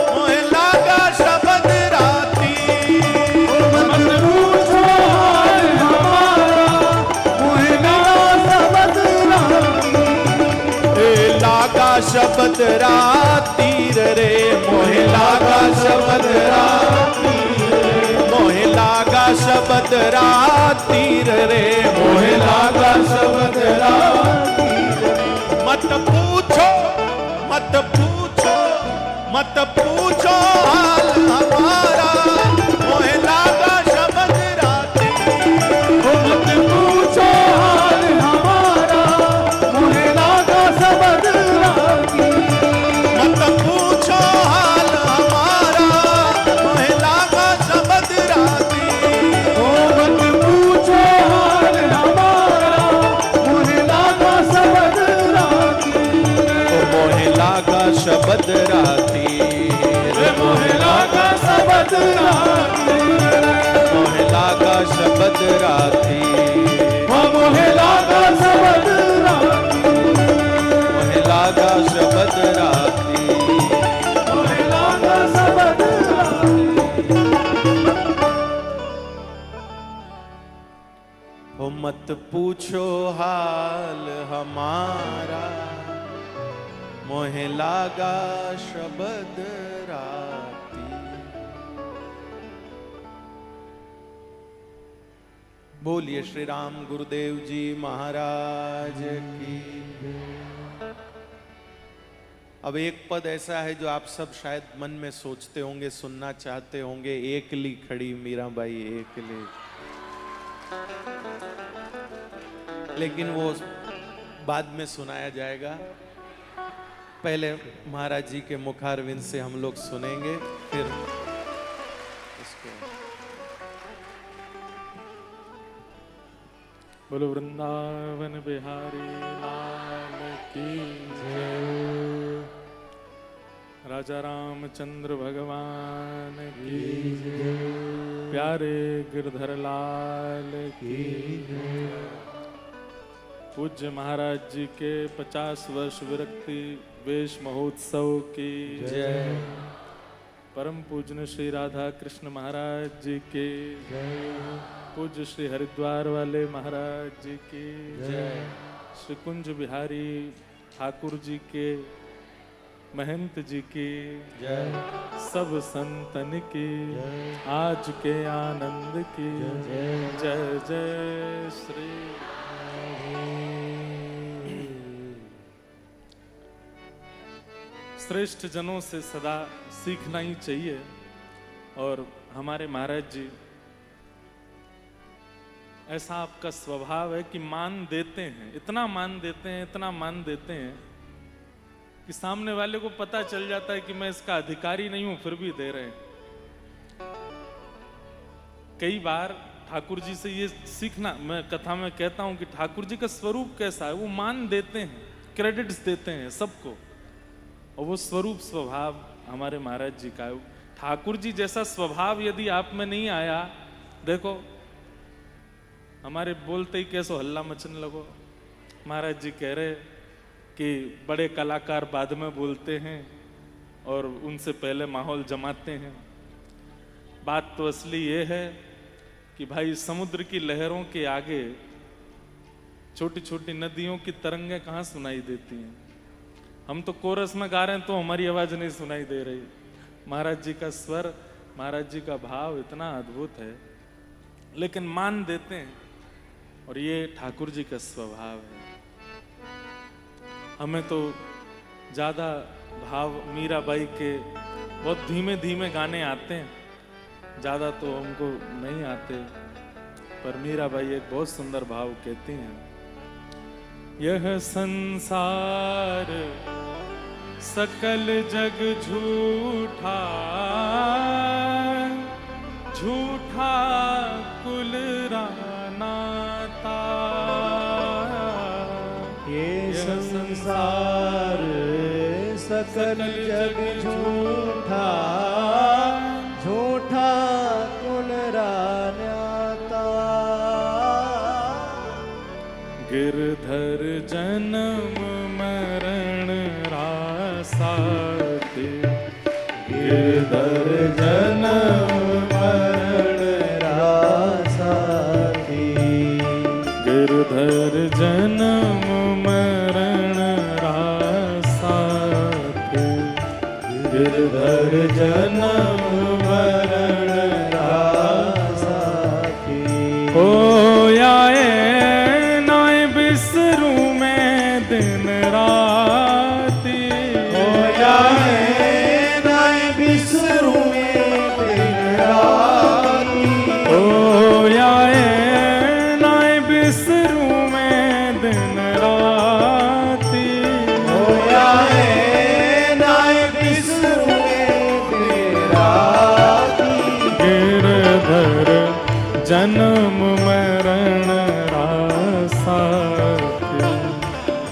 Speaker 1: मोहे लागा शबद राती।
Speaker 2: मत पूछो हाल हमारा, मोहे लागा सबद राती।
Speaker 1: लागा शबद राती रे, मोहे लागा शबद राती, मोहे लागा शबद राती रे, मोहे लागा शबद राती। मत पूछो मत पूछो मत पूछो हाल हमारा, मोहे लागा शबद राती।
Speaker 2: मत पूछो हाल हमारा, मोहे लागा सबद राती।
Speaker 1: मत पूछो हाल हमारा, मोहे लागा शबद राती।
Speaker 2: मत पूछो हाल हमारा, मोहे लागा सबद राती।
Speaker 1: मोहे लागा शबद राती,
Speaker 2: मोहे लागा सबद राती।
Speaker 1: मोहे लागा शबद राती,
Speaker 2: मोहे लागा सबद राती।
Speaker 1: मोहे लागा शबद राती।
Speaker 2: मोहे लागा सबद राती।
Speaker 1: हो मत पूछो हाल हमारा, मोहे लागा शबद राती। बोलिए श्री राम गुरुदेव जी महाराज की। अब एक पद ऐसा है जो आप सब शायद मन में सोचते होंगे, सुनना चाहते होंगे, एकली खड़ी मीराबाई एकली, लेकिन वो बाद में सुनाया जाएगा। पहले महाराज जी के मुखारविंद से हम लोग सुनेंगे, फिर इसको।
Speaker 6: बोलो वृंदावन बिहारी लाल की जय, राजा रामचंद्र भगवान की जय, प्यारे गिरधर लाल की जय। पूज्य महाराज जी के 50 वर्ष विरक्ति वेश महोत्सव की जय। परम पूज्य श्री राधा कृष्ण महाराज जी के जय। पूज्य श्री हरिद्वार वाले महाराज जी की जय। श्री कुंज बिहारी ठाकुर जी के महंत जी की जय। सब संतन की आज के आनंद की जय जय जय श्री। श्रेष्ठ जनों से सदा सीखना ही चाहिए। और हमारे महाराज जी, ऐसा आपका स्वभाव है कि मान देते हैं, इतना मान देते हैं, इतना मान देते हैं कि सामने वाले को पता चल जाता है कि मैं इसका अधिकारी नहीं हूं, फिर भी दे रहे हैं। कई बार ठाकुर जी से ये सीखना, मैं कथा में कहता हूं कि ठाकुर जी का स्वरूप कैसा है, वो मान देते हैं, क्रेडिट्स देते हैं सबको, और वो स्वरूप स्वभाव हमारे महाराज जी का है। ठाकुर जी जैसा स्वभाव यदि आप में नहीं आया, देखो हमारे बोलते ही कैसो हल्ला मचने लगो। महाराज जी कह रहे कि बड़े कलाकार बाद में बोलते हैं और उनसे पहले माहौल जमाते हैं। बात तो असली ये है कि भाई समुद्र की लहरों के आगे छोटी छोटी नदियों की तरंगें कहाँ सुनाई देती हैं। हम तो कोरस में गा रहे हैं तो हमारी आवाज नहीं सुनाई दे रही। महाराज जी का स्वर, महाराज जी का भाव इतना अद्भुत है, लेकिन मान देते हैं, और ये ठाकुर जी का स्वभाव है। हमें तो ज्यादा भाव मीराबाई के बहुत धीमे धीमे गाने आते हैं, ज्यादा तो हमको नहीं आते, पर मीराबाई एक बहुत सुंदर भाव कहती हैं, यह संसार सकल जग झूठा, झूठा कुल नाता।
Speaker 2: ये संसार सकल जग झूठा, झूठा कुल नाता।
Speaker 6: गिरधर जन्म मरण रासाते, गिरधर जन्म मरण
Speaker 2: रासाती।
Speaker 6: गिरधर जन्म मरण रासाते, गिरधर जन्म मरण
Speaker 2: रासाती।
Speaker 6: ओ आए नाय बिसरू में दिन राती,
Speaker 2: हो जाए नाय बिसरू में दिन राती।
Speaker 6: ओ आए नाय बिसरू में दिन राती,
Speaker 2: हो जाए नाय बिसरू में दिन राती।
Speaker 6: गिरधर जन्म मरण रासाते,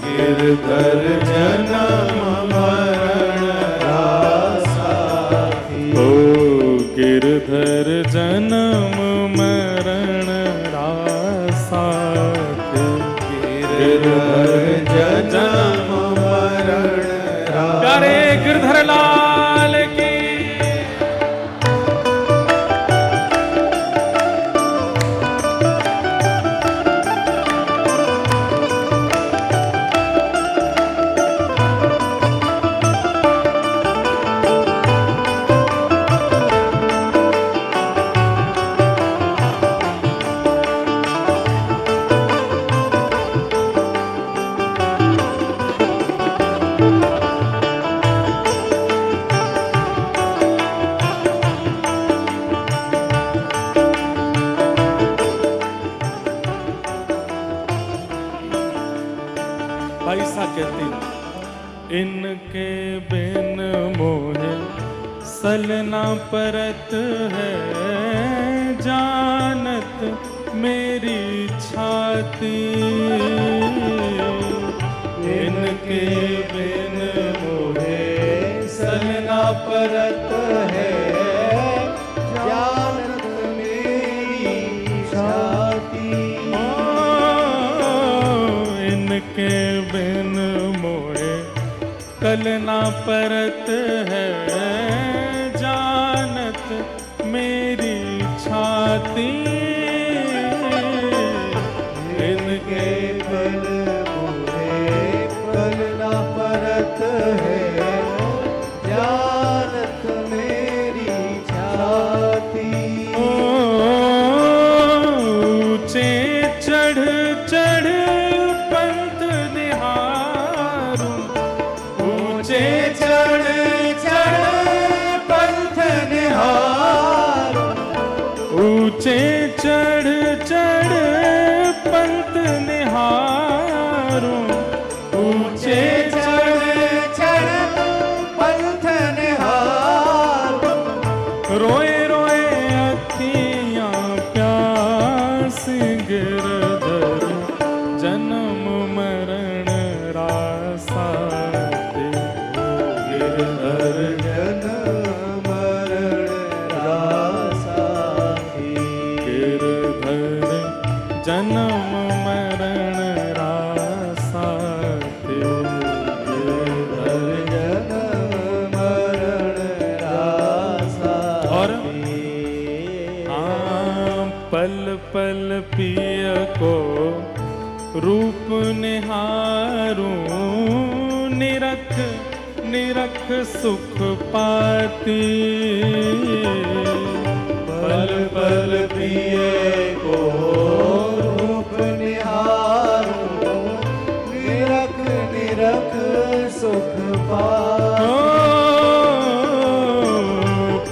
Speaker 6: गिरधर जन्म मरण
Speaker 2: रासाती।
Speaker 6: ओ गिरधर जन्म मरण रासाते, गिरधर जन्म
Speaker 2: मरण
Speaker 6: प्यारे गिरधर लाल की। भाई सा कहती, इनके बिन मोहे सलना परत है, जानत मेरी छाती। इनके बिन मोहे
Speaker 2: सलना परत है, जानत मेरी छाती।
Speaker 6: इनके बिन मोहे कलना परत है, जानत मेरी छाती।
Speaker 2: इनके बल मोहे पलना परत है, जानत मेरी छाती।
Speaker 6: ऊंचे चढ़ चढ़ पंथ निहारूं, ऊंचे
Speaker 2: चढ़ चढ़ पंथ निहारूं।
Speaker 6: ऊंचे चढ़ चढ़ पंथ निहारूं, ऊंचे
Speaker 2: चढ़ चढ़ पंथ निहारूं।
Speaker 6: रोए रोए अखियां प्यार पल पल पिय को रूप निहारूं, निरख निरख सुख पाती।
Speaker 2: पल पल प्रिय को रूप निहारूं, निरख निरख सुख पाती।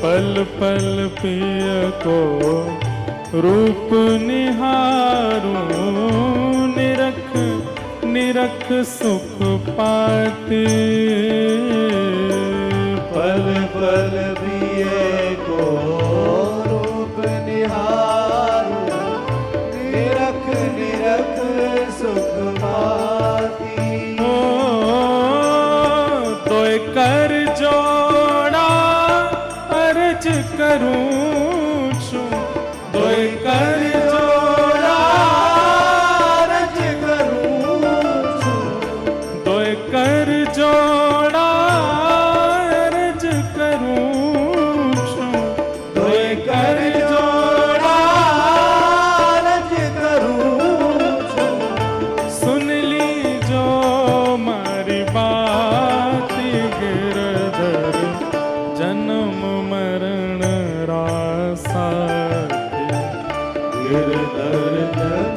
Speaker 6: पल पल पिय को रूप निहारूं, निरख निरख सुख पाती।
Speaker 2: पल पल प्रिय को रूप निहारूं, निरख निरख सुख पाती।
Speaker 6: तो कर जोड़ा अर्ज करूं छूं, तो कर जोड़ा
Speaker 2: अर्ज करूं छूं,
Speaker 6: तो कर जोड़ा अर्ज करूं छूं,
Speaker 2: तो कर जोड़ा अर्ज करूं छूं।
Speaker 6: सुन ली जो मारी बात गिरधर, जन्म मरण रासा गिरधर,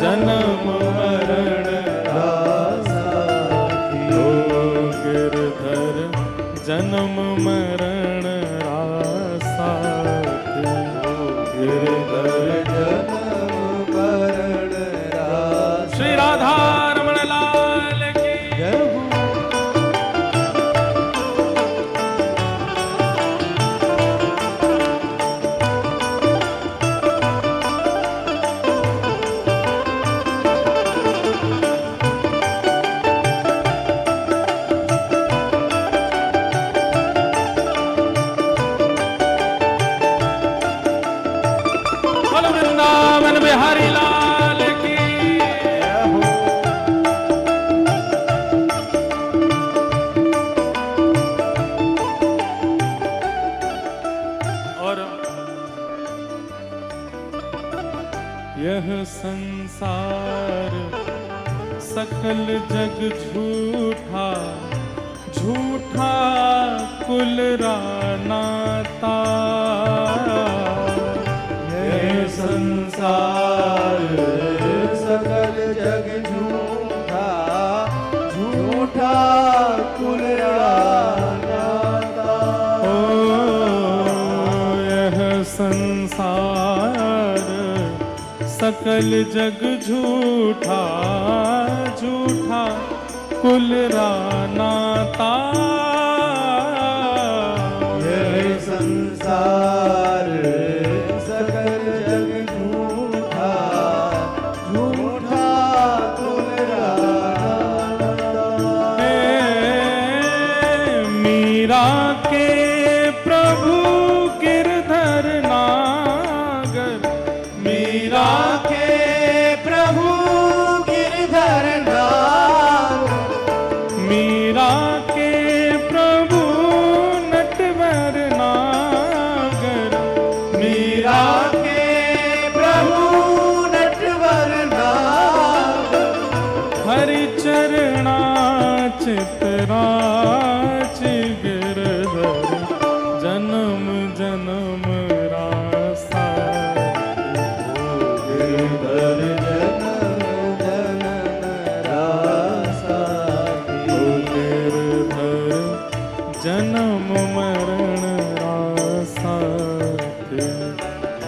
Speaker 6: जन्म मरण
Speaker 2: रासा
Speaker 6: ओ गिरधर, जन्म मरण रासा गिरधर।
Speaker 2: जन्म मरण रासा।
Speaker 6: श्री राधा रमण लाल की
Speaker 2: जय हो।
Speaker 6: बोल वृंदावन बिहारी लाल की। और यह संसार सकल जग झूठा, झूठा कुल रानाता।
Speaker 2: यह संसार सकल जग झूठा, झूठा कुल रानाता।
Speaker 6: यह संसार सकल जग झूठा, झूठा कुल रानाता।
Speaker 2: यह संसार सकल जग झूठा, झूठा कुल रानाता।
Speaker 6: मीरा के प्रभु गिरधर नागर, मीरा
Speaker 2: के प्रभु गिरधर नागर,
Speaker 6: मीरा के प्रभु नटवर नागर,
Speaker 2: मीरा के प्रभु नटवर नागर।
Speaker 6: हरि चरणा चितराच गिरधर, जन्म जन्म रासा
Speaker 2: गिरधर जन्म जन्म रासा।
Speaker 6: गिरधर, जन्म मरण रासा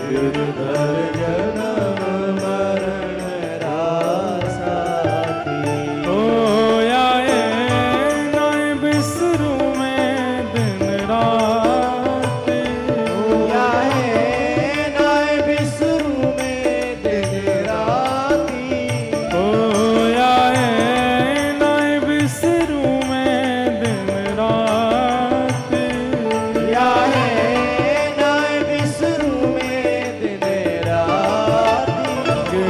Speaker 2: गिरधर जन्म मरण रासा।
Speaker 6: ओ आए नाय बिसरू में दिन रात,
Speaker 2: आए नाय बिसरू में दिन राती।
Speaker 6: ओ आए नाय बिसरू में दिन रात।
Speaker 2: आए नाय बिसरू में दिन राती।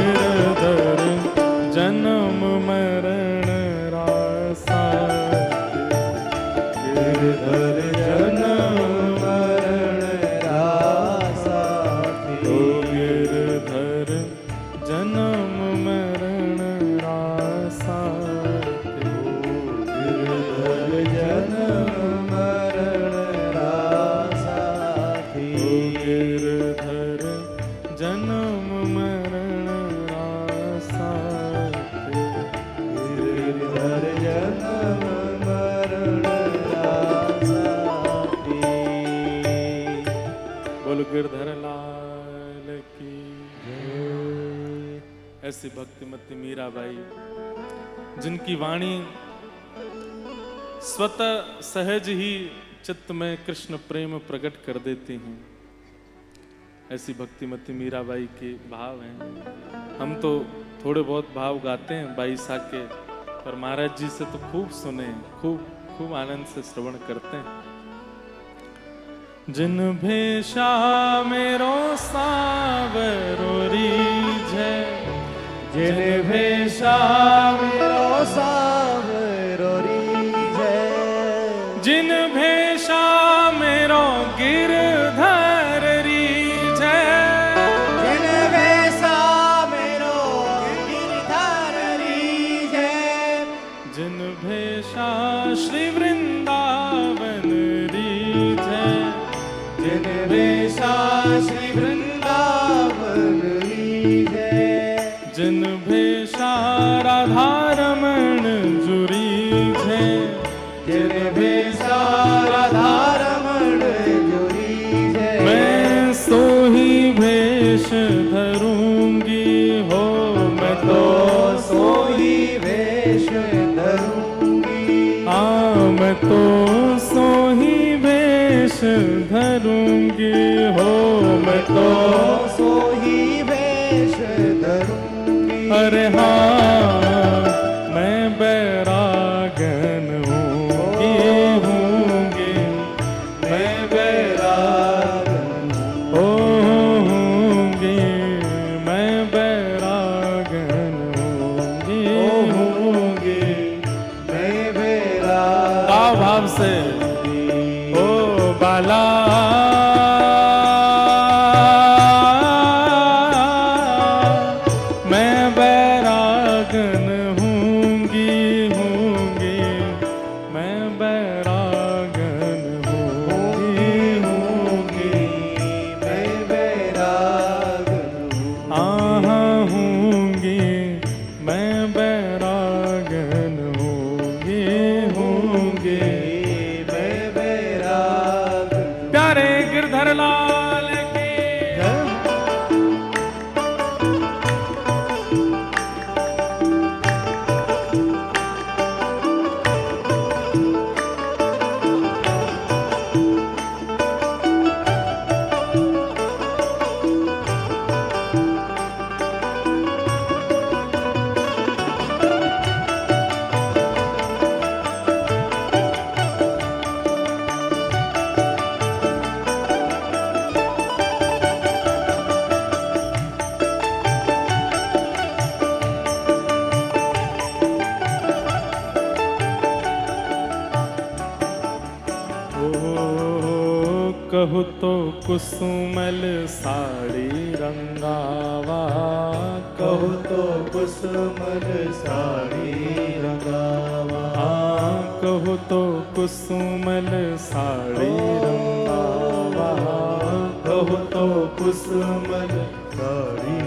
Speaker 6: ऐसी भक्तिमती मीराबाई जिनकी वाणी स्वतः सहज ही चित्त में कृष्ण प्रेम प्रकट कर देती हैं। ऐसी भक्तिमती मीराबाई के भाव हैं। हम तो थोड़े बहुत भाव गाते हैं बाईसा के, पर महाराज जी से तो खूब सुने, खूब खूब आनंद से श्रवण करते हैं। जिन भेषा मेरो सावरो रीझे,
Speaker 2: जिन भेषा मेरो सावरो रीझे,
Speaker 6: जिन भेषा मेरो गिरधर रीझे,
Speaker 2: जिन भेषा मेरो गिरधर रीझे,
Speaker 6: जिन भेषा श्री वृंदावन रीझे,
Speaker 2: जिन भेषा श्री वृंदावन रीझे,
Speaker 6: जिन भेषा राधा रमण जुरीझे,
Speaker 2: जिन भेषा राधा रमण जुरीझे,
Speaker 6: मैं सो ही भेष धरूंगी हो, मैं तो
Speaker 2: सो ही वेश धरूंगी,
Speaker 6: हाँ मैं तो सो ही भेष धरूंगी हो, मैं तो
Speaker 2: सो ही वेश धरूंगी।
Speaker 6: अरे हाँ मैं बैरागन हूँगी, मैं
Speaker 2: बैरागन
Speaker 6: होंगी, मैं बैरागन होंगी,
Speaker 2: मैं बैरागन
Speaker 6: का भाव से ओ बाला मैं बैरागन हूँगी, मैं बैरागन हूँगी,
Speaker 2: मैं बैरागन
Speaker 6: हाँ हूँगी, मैं बैरागन हूँगी।
Speaker 2: मैं बैरागन
Speaker 6: प्यारे गिरधर लाल की कहु तो कुसुमल साड़ी रंगावा,
Speaker 2: कहू तो कुसुमल साड़ी रंगावा,
Speaker 6: हाँ कहु तो कुसुमल साड़ी रंगावा,
Speaker 2: कहू तो कुसुमल साड़ी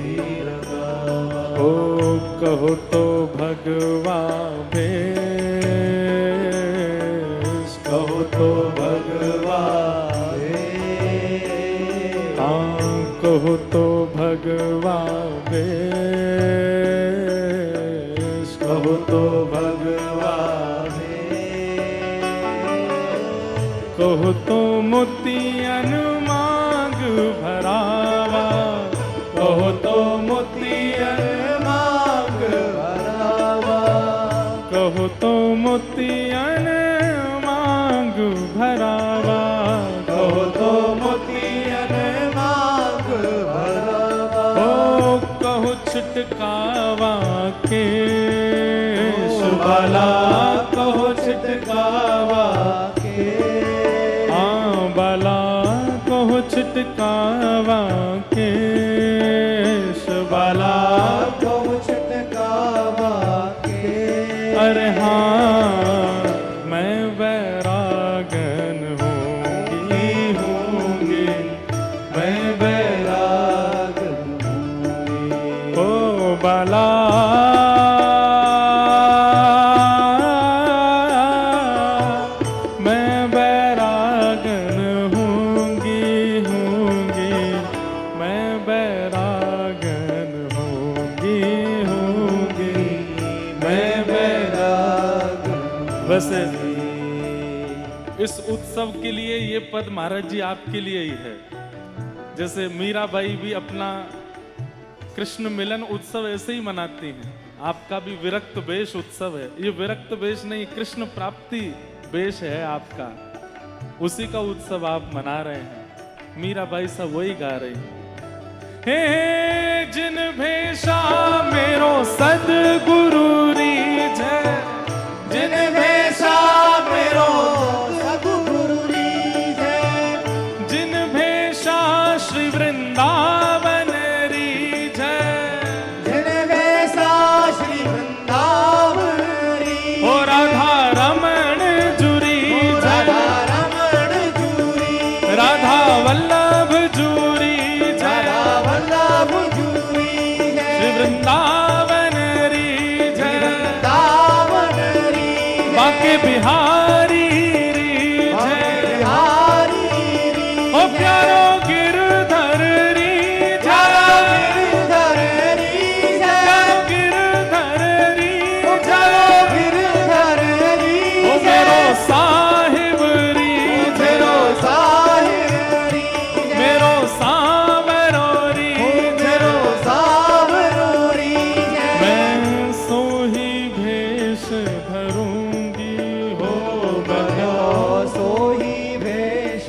Speaker 2: रंगावा,
Speaker 6: ओ कहु तो भगवा भेष,
Speaker 2: कहू तो भगवा
Speaker 6: कहो तो भगवा वेश,
Speaker 2: कहू तो भगवा
Speaker 6: कहो तो मोतियन मांग भरावा, कहो तो मोतियन
Speaker 2: मांग भरावा,
Speaker 6: कहो तो मोतियन मांग भरावा,
Speaker 2: कहू तो मोतियन मांग भरावा,
Speaker 6: ओ कहो छिटकावा के
Speaker 2: बाला कहो छिटकावा के,
Speaker 6: हाँ बाला कहो छिटकावा के बाला
Speaker 2: कहो छिटकावा के,
Speaker 6: अरे हाँ मैं बैरागन हूँगी,
Speaker 2: मैं बैरागन
Speaker 6: ओ बाला मैं बैरागन हूँगी, मैं बैरागन वैसे इस उत्सव के लिए ये पद महाराज जी आपके लिए ही है। जैसे मीराबाई भी अपना कृष्ण मिलन उत्सव ऐसे ही मनाती हैं, आपका भी विरक्त वेश उत्सव है। ये विरक्त वेश नहीं, कृष्ण प्राप्ति वेश है आपका, उसी का उत्सव आप मना रहे हैं। मीराबाई सब वही गा रही हैं। हे जिन भेषा मेरो सदगुरु रीझ,
Speaker 2: जिन भेषा मेरो सद्गुरु रीझ,
Speaker 6: जिन भेषा श्री वृंदावन रीझ,
Speaker 2: जिन भेषा श्री वृंदावन रीझ,
Speaker 6: ओ राधा रमण जुरी,
Speaker 2: राधा रमण जूरी,
Speaker 6: राधा वल्लभ जुरी,
Speaker 2: राधा वल्लभ जूरी,
Speaker 6: श्री वृंदावन रीझ,
Speaker 2: वृंदावन रीझ,
Speaker 6: बाके बिहारी रीझ,
Speaker 2: बिहारी रीझ,
Speaker 6: ओ प्यारो गिरधर रीझ,
Speaker 2: प्यारो गिरधर रीझ,
Speaker 6: प्यारो गिरधर रीझ,
Speaker 2: प्यारो गिरधर रीझ,
Speaker 6: ओ मेरो साहिब रीझ,
Speaker 2: मेरो साहिब रीझ,
Speaker 6: मेरो सावरो रीझ,
Speaker 2: मेरो सावरो रीझ,
Speaker 6: मैं सोही भेष धरूंगी हो बनो।
Speaker 2: सोही भेष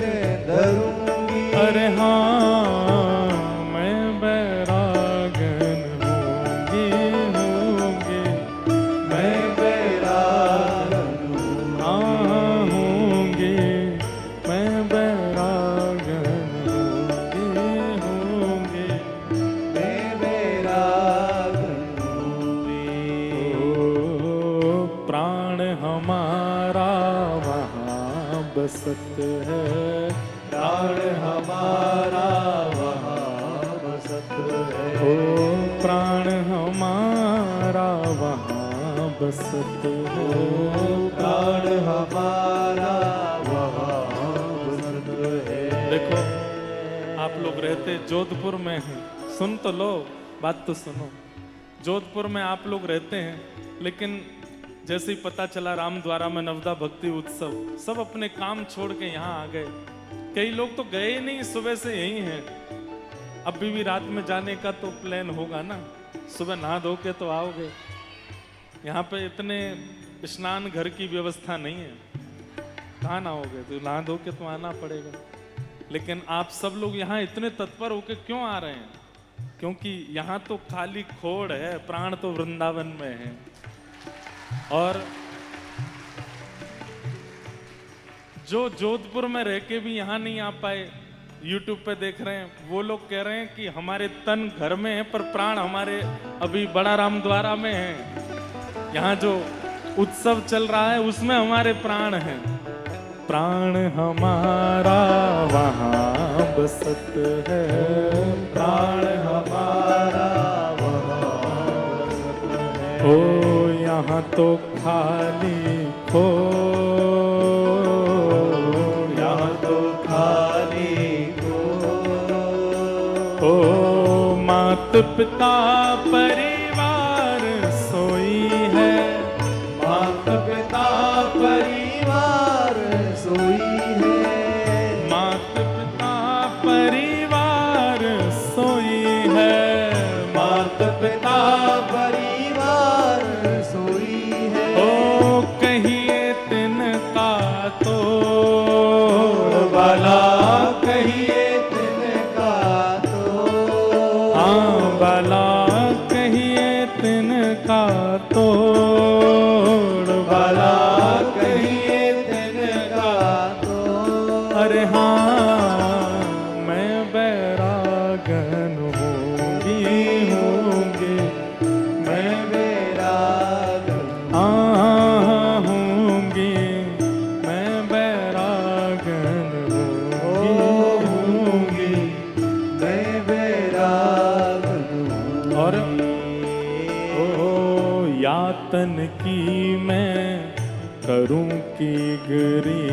Speaker 2: धरूंगी,
Speaker 6: अरे हाँ मैं बैरागन होंगी, होंगी मैं
Speaker 2: बैरागन
Speaker 6: हाँ होंगी, मैं बैरागन होंगी, होंगी
Speaker 2: मैं बैरागन
Speaker 6: ओ, प्राण हमारा वहाँ बसत है,
Speaker 2: प्राण हमारा वहाँ बसत है,
Speaker 6: ओ प्राण हमारा वहाँ बसत है।
Speaker 2: प्राण हमारा वहाँ बसत है।
Speaker 6: देखो आप लोग रहते जोधपुर में हैं, सुन तो लो, बात तो सुनो। जोधपुर में आप लोग रहते हैं, लेकिन जैसे ही पता चला रामद्वारा में नवदा भक्ति उत्सव, सब अपने काम छोड़ के यहाँ आ गए। कई लोग तो गए ही नहीं, सुबह से यही हैं। अभी भी रात में जाने का तो प्लान होगा ना, सुबह नहा धो के तो आओगे। यहाँ पे इतने स्नान घर की व्यवस्था नहीं है, कहाँ नहाओगे, तो नहा धो के तो आना पड़ेगा। लेकिन आप सब लोग यहाँ इतने तत्पर होके क्यों आ रहे हैं? क्योंकि यहाँ तो खाली खोड़ है, प्राण तो वृंदावन में है। और जो जोधपुर में रह के भी यहाँ नहीं आ पाए, YouTube पे देख रहे हैं, वो लोग कह रहे हैं कि हमारे तन घर में है पर प्राण हमारे अभी बड़ा रामद्वारा में है। यहाँ जो उत्सव चल रहा है उसमें हमारे प्राण हैं। प्राण हमारा वहाँ बसत है,
Speaker 2: प्राण हमारा वहाँ बसत है।
Speaker 6: ओ यहाँ तो खाली खो,
Speaker 2: यहाँ तो खाली को,
Speaker 6: ओ मात पिता परिवार सोई है,
Speaker 2: मात पिता परिवार सोई है,
Speaker 6: मात पिता परिवार सोई है,
Speaker 2: मात पिता परिवार सोई है।
Speaker 6: ओ कहिए तिनका तो
Speaker 2: बाला कहिए तिनका तो,
Speaker 6: हाँ बाला कहिए तिनका तो,
Speaker 2: बाला कहिए तिनका तो।
Speaker 6: अरे हाँ मैं बैरागन होंगी, होंगी
Speaker 2: मैं बैरागन
Speaker 6: हाँ होंगी, मैं बैरागन होंगी, होंगी।
Speaker 2: मैं बैरागन
Speaker 6: और ओ यातन की मैं करूं की गिरी,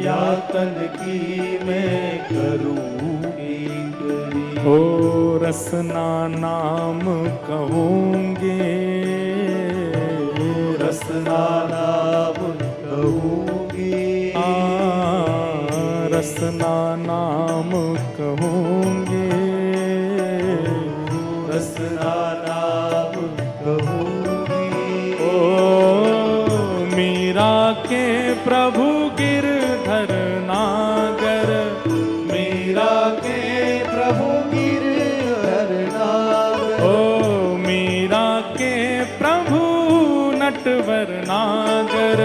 Speaker 2: यातन की मैं करूँगी गरी,
Speaker 6: ओ रसना नाम कहूंगी,
Speaker 2: रसना नाम कहूँगी,
Speaker 6: रसना नाम कहूँगी,
Speaker 2: रसना नाम कहूँगी।
Speaker 6: ओ मीरा के प्रभु गिरधर नागर,
Speaker 2: मीरा के प्रभु गिरधर नागर,
Speaker 6: ओ मीरा के प्रभु नटवर नागर,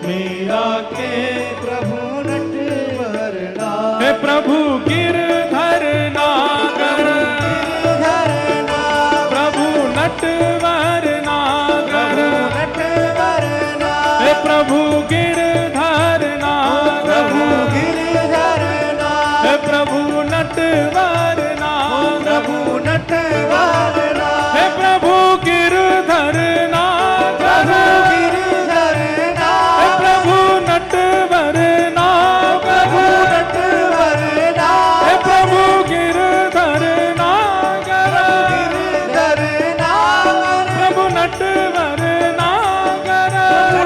Speaker 2: मीरा के प्रभु नटवर नागर,
Speaker 6: हे प्रभु गिरधर नागर,
Speaker 2: गिरधर नागर,
Speaker 6: प्रभु नटवर नागर,
Speaker 2: नटवर नागर,
Speaker 6: हे प्रभु गिरधर नागर,
Speaker 2: प्रभु गिरधर नागर,
Speaker 6: हे प्रभु नटवर नागर,
Speaker 2: प्रभु नटवर नागर,
Speaker 6: हे प्रभु गिरधर नागर,
Speaker 2: गिरधर
Speaker 6: हे
Speaker 2: नागर,
Speaker 6: प्रभु नटवर नागर,
Speaker 2: नटवर नागर,
Speaker 6: हे प्रभु गिरधर नागर,
Speaker 2: गिरधर नागर,
Speaker 6: प्रभु नटवर नागर,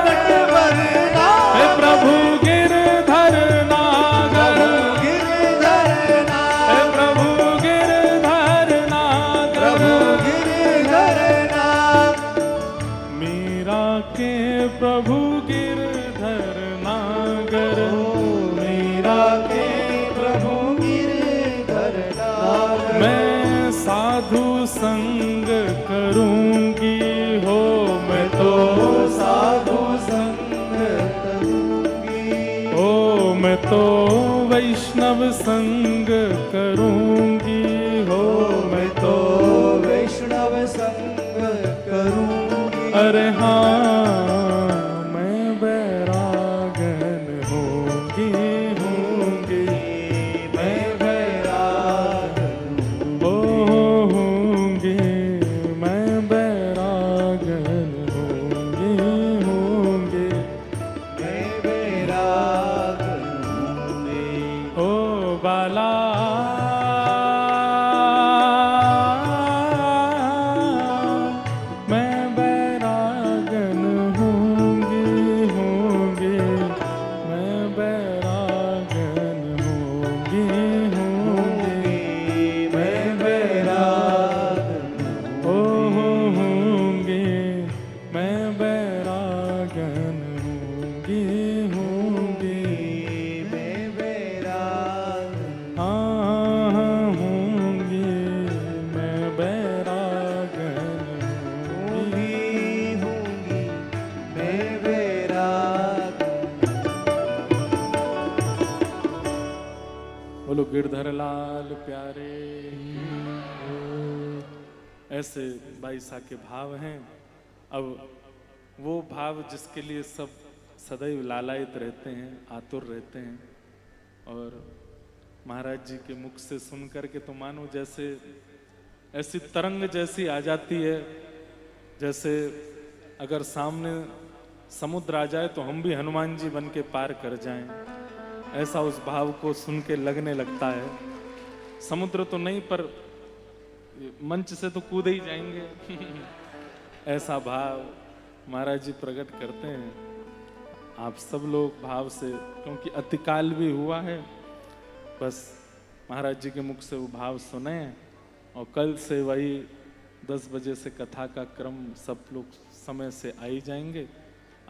Speaker 2: नटवर नागर,
Speaker 6: हे प्रभु गिरधर नागर,
Speaker 2: गिरधर नागर,
Speaker 6: हे प्रभु गिरधर नागर,
Speaker 2: प्रभु गिरधर नागर,
Speaker 6: मीरा के प्रभु गिरधर नागर,
Speaker 2: मीरा के प्रभु गिरधर नागर,
Speaker 6: मैं साधु संग करूंगी हो, मैं तो
Speaker 2: साधु संग करूंगी,
Speaker 6: ओ मैं तो वैष्णव संग करूंगी हो, मैं तो
Speaker 2: वैष्णव संग करूंगी,
Speaker 6: अरे हाँ मैं बैरागन होंगी होंगी,
Speaker 2: मैं बैरागन
Speaker 6: ओ होंगी, मैं बैरागन होंगी होंगी,
Speaker 2: मैं बैरागन हूँगी,
Speaker 6: ओ बाला मैं बैरागन होंगी होंगी, मैं बैरागन होंगी होंगी,
Speaker 2: मैं बैरागन
Speaker 6: ओ होंगी, मैं बैरागन होंगी होंगी,
Speaker 2: मैं बैरागन
Speaker 6: हाँ होंगी, मैं बैरागन होंगी।
Speaker 2: हूँगी, मैं बैरागन।
Speaker 6: बोलो गिरधर लाल प्यारे। ऐसे बाईसा के भाव हैं। अब वो भाव जिसके लिए सब सदैव लालायित रहते हैं, आतुर रहते हैं, और महाराज जी के मुख से सुन करके तो मानो जैसे ऐसी तरंग जैसी आ जाती है, जैसे अगर सामने समुद्र आ जाए तो हम भी हनुमान जी बन के पार कर जाएं, ऐसा उस भाव को सुन के लगने लगता है। समुद्र तो नहीं पर मंच से तो कूद ही जाएंगे ऐसा भाव महाराज जी प्रकट करते हैं। आप सब लोग भाव से, क्योंकि अतिकाल भी हुआ है, बस महाराज जी के मुख से वो भाव सुने, और कल से वही 10 बजे से कथा का क्रम सब लोग समय से आ ही जाएंगे।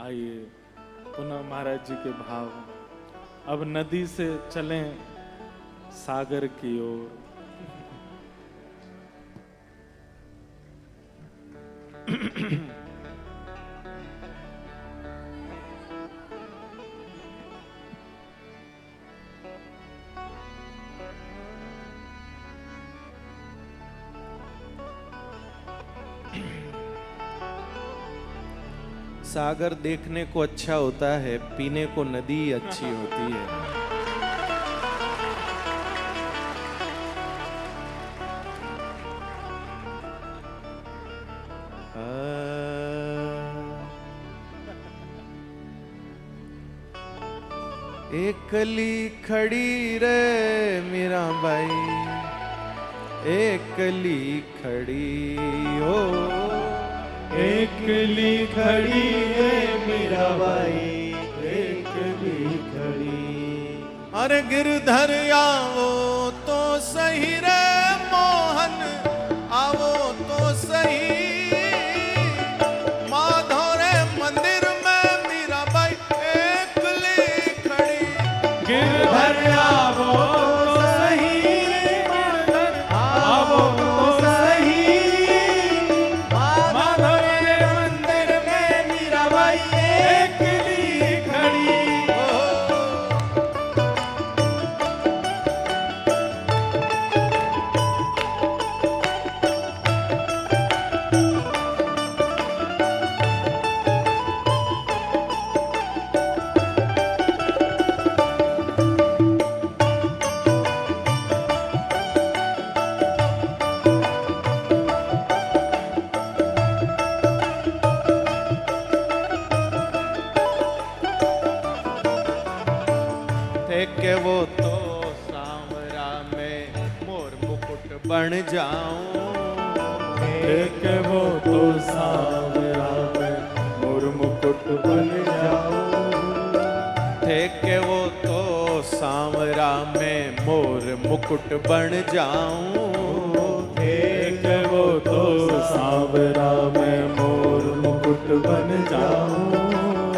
Speaker 6: आइए पुनः महाराज जी के भाव। अब नदी से चलें सागर की ओर।
Speaker 1: सागर देखने को अच्छा होता है, पीने को नदी अच्छी होती है। एकली खड़ी रे मीरा बाई, एकली खड़ी हो,
Speaker 2: एकली खड़ी है मीराबाई, एकली खड़ी।
Speaker 1: अरे गिरधर आओ तो सही रे मोहन, आओ तो सही। माधव रे मंदिर में मीराबाई एकली खड़ी।
Speaker 2: गिरधर आवो तो सही, गिरधर आवो तो सही। माधव रे मंदिर में मीराबाई एकली खड़ी।
Speaker 1: थे के वो तो सांवरा में मोर मुकुट बन जाऊं।
Speaker 2: एक वो तो सांवरा में मोर मुकुट बन जाऊं।
Speaker 1: थे के वो तो सांवरा में मोर मुकुट बन जाऊं।
Speaker 2: एक वो तो सांवरा में मोर मुकुट बन जाऊं।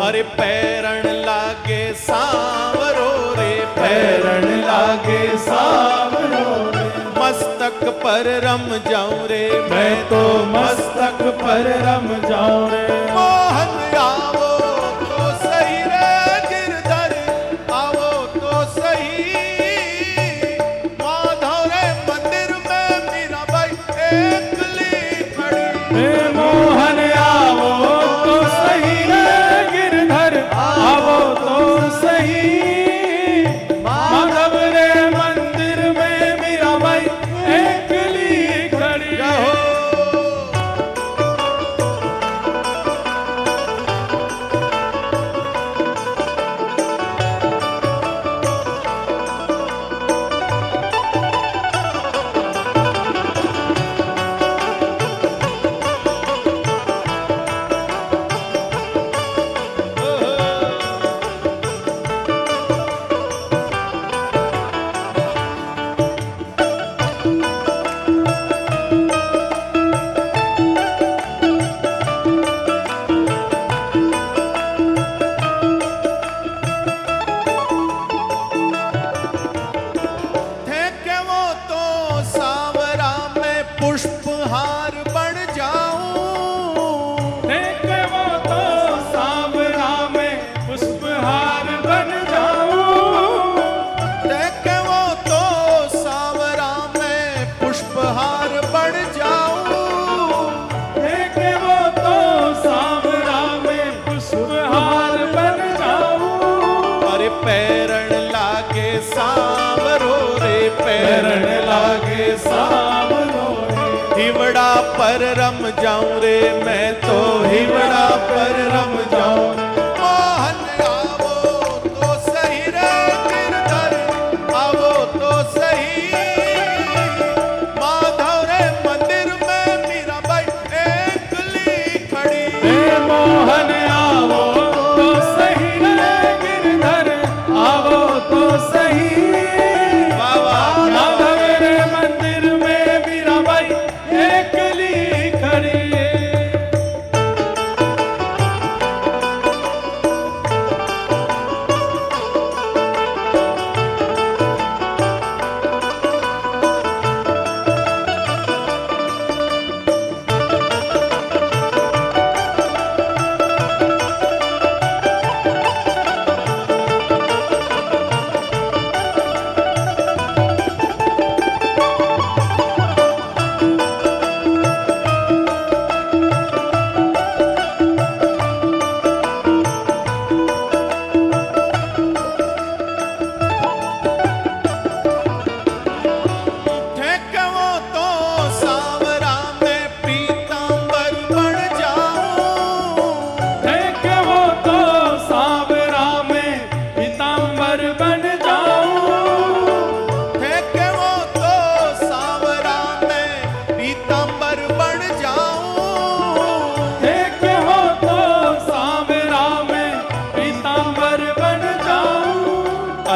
Speaker 1: अरे पैरण लागे सांवरो रे,
Speaker 2: पैरण लागे सांवरो रे।
Speaker 1: मस्तक पर रम जाऊं रे,
Speaker 2: मैं तो मस्तक पर रम जाऊं रे।
Speaker 1: मोहन आवो तो सही रे गिरधर, आवो तो सही। माधव रे मंदिर में मीराबाई एकली खड़ी।
Speaker 2: हे मोहन आवो तो सही रे गिरधर, आवो तो सही। माधव रे मंदिर में मीराबाई एकली खड़ी।
Speaker 1: रहो। थे के वो तो सांवरा में पुष्पहार बन जाऊं।
Speaker 2: देख वो तो सांवरा में पुष्पहार बन जाऊं।
Speaker 1: थे के वो तो सांवरा में पुष्पहार बन जाऊं।
Speaker 2: देख वो तो सांवरा में पुष्पहार बन जाऊं।
Speaker 1: अरे पैरण लागे सांवरो रे,
Speaker 2: पैरण लागे सांवरो रे।
Speaker 1: हिवड़ा पर रम जाऊं रे, मैं तो हिवड़ा पर रम जाऊं। मोहन आवो तो सही रे गिरधर, आवो तो सही। माधव रे मंदिर में मीराबाई एकली खड़ी।
Speaker 2: हे मोहन आवो तो सही रे गिरधर, आवो तो सही।
Speaker 1: वाह वाह।
Speaker 2: माधव रे मंदिर में मीराबाई एकली खड़ी।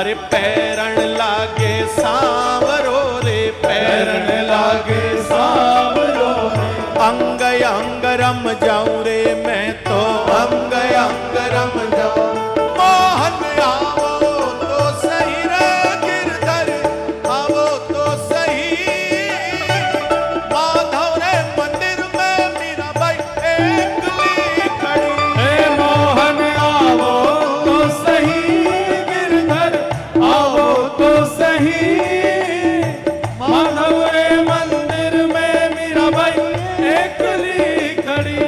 Speaker 1: अरे पैरण लागे सांवरो रे, पैरण लागे सांवरो रे, अंग अंग रम जाऊं रे मैं तो अंग अंग रम जाऊं। मोहन आवो तो सही रे गिरधर, आवो तो सही, माधव रे मंदिर में मीराबाई एकली खड़ी।
Speaker 2: हे मोहन आवो तो सही, गिरधर आवो तो सही, माधव रे मंदिर में मीराबाई एकली खड़ी।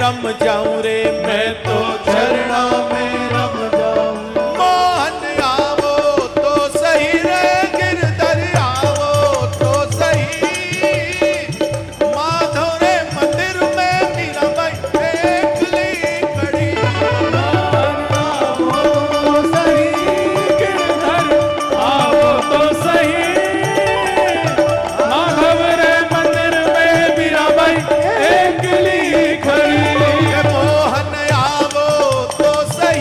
Speaker 1: रम जाऊं रे मैं तो चरणा में रम जाऊं। मोहन आवो तो सही रे गिरधर आवो तो सही, माधव रे मंदिर में मीराबाई एकली खड़ी।
Speaker 2: मोहन आवो तो सही, गिरधर आवो तो सही, माधव रे मंदिर में मीराबाई एकली खड़ी।
Speaker 1: मोहन आवो तो सही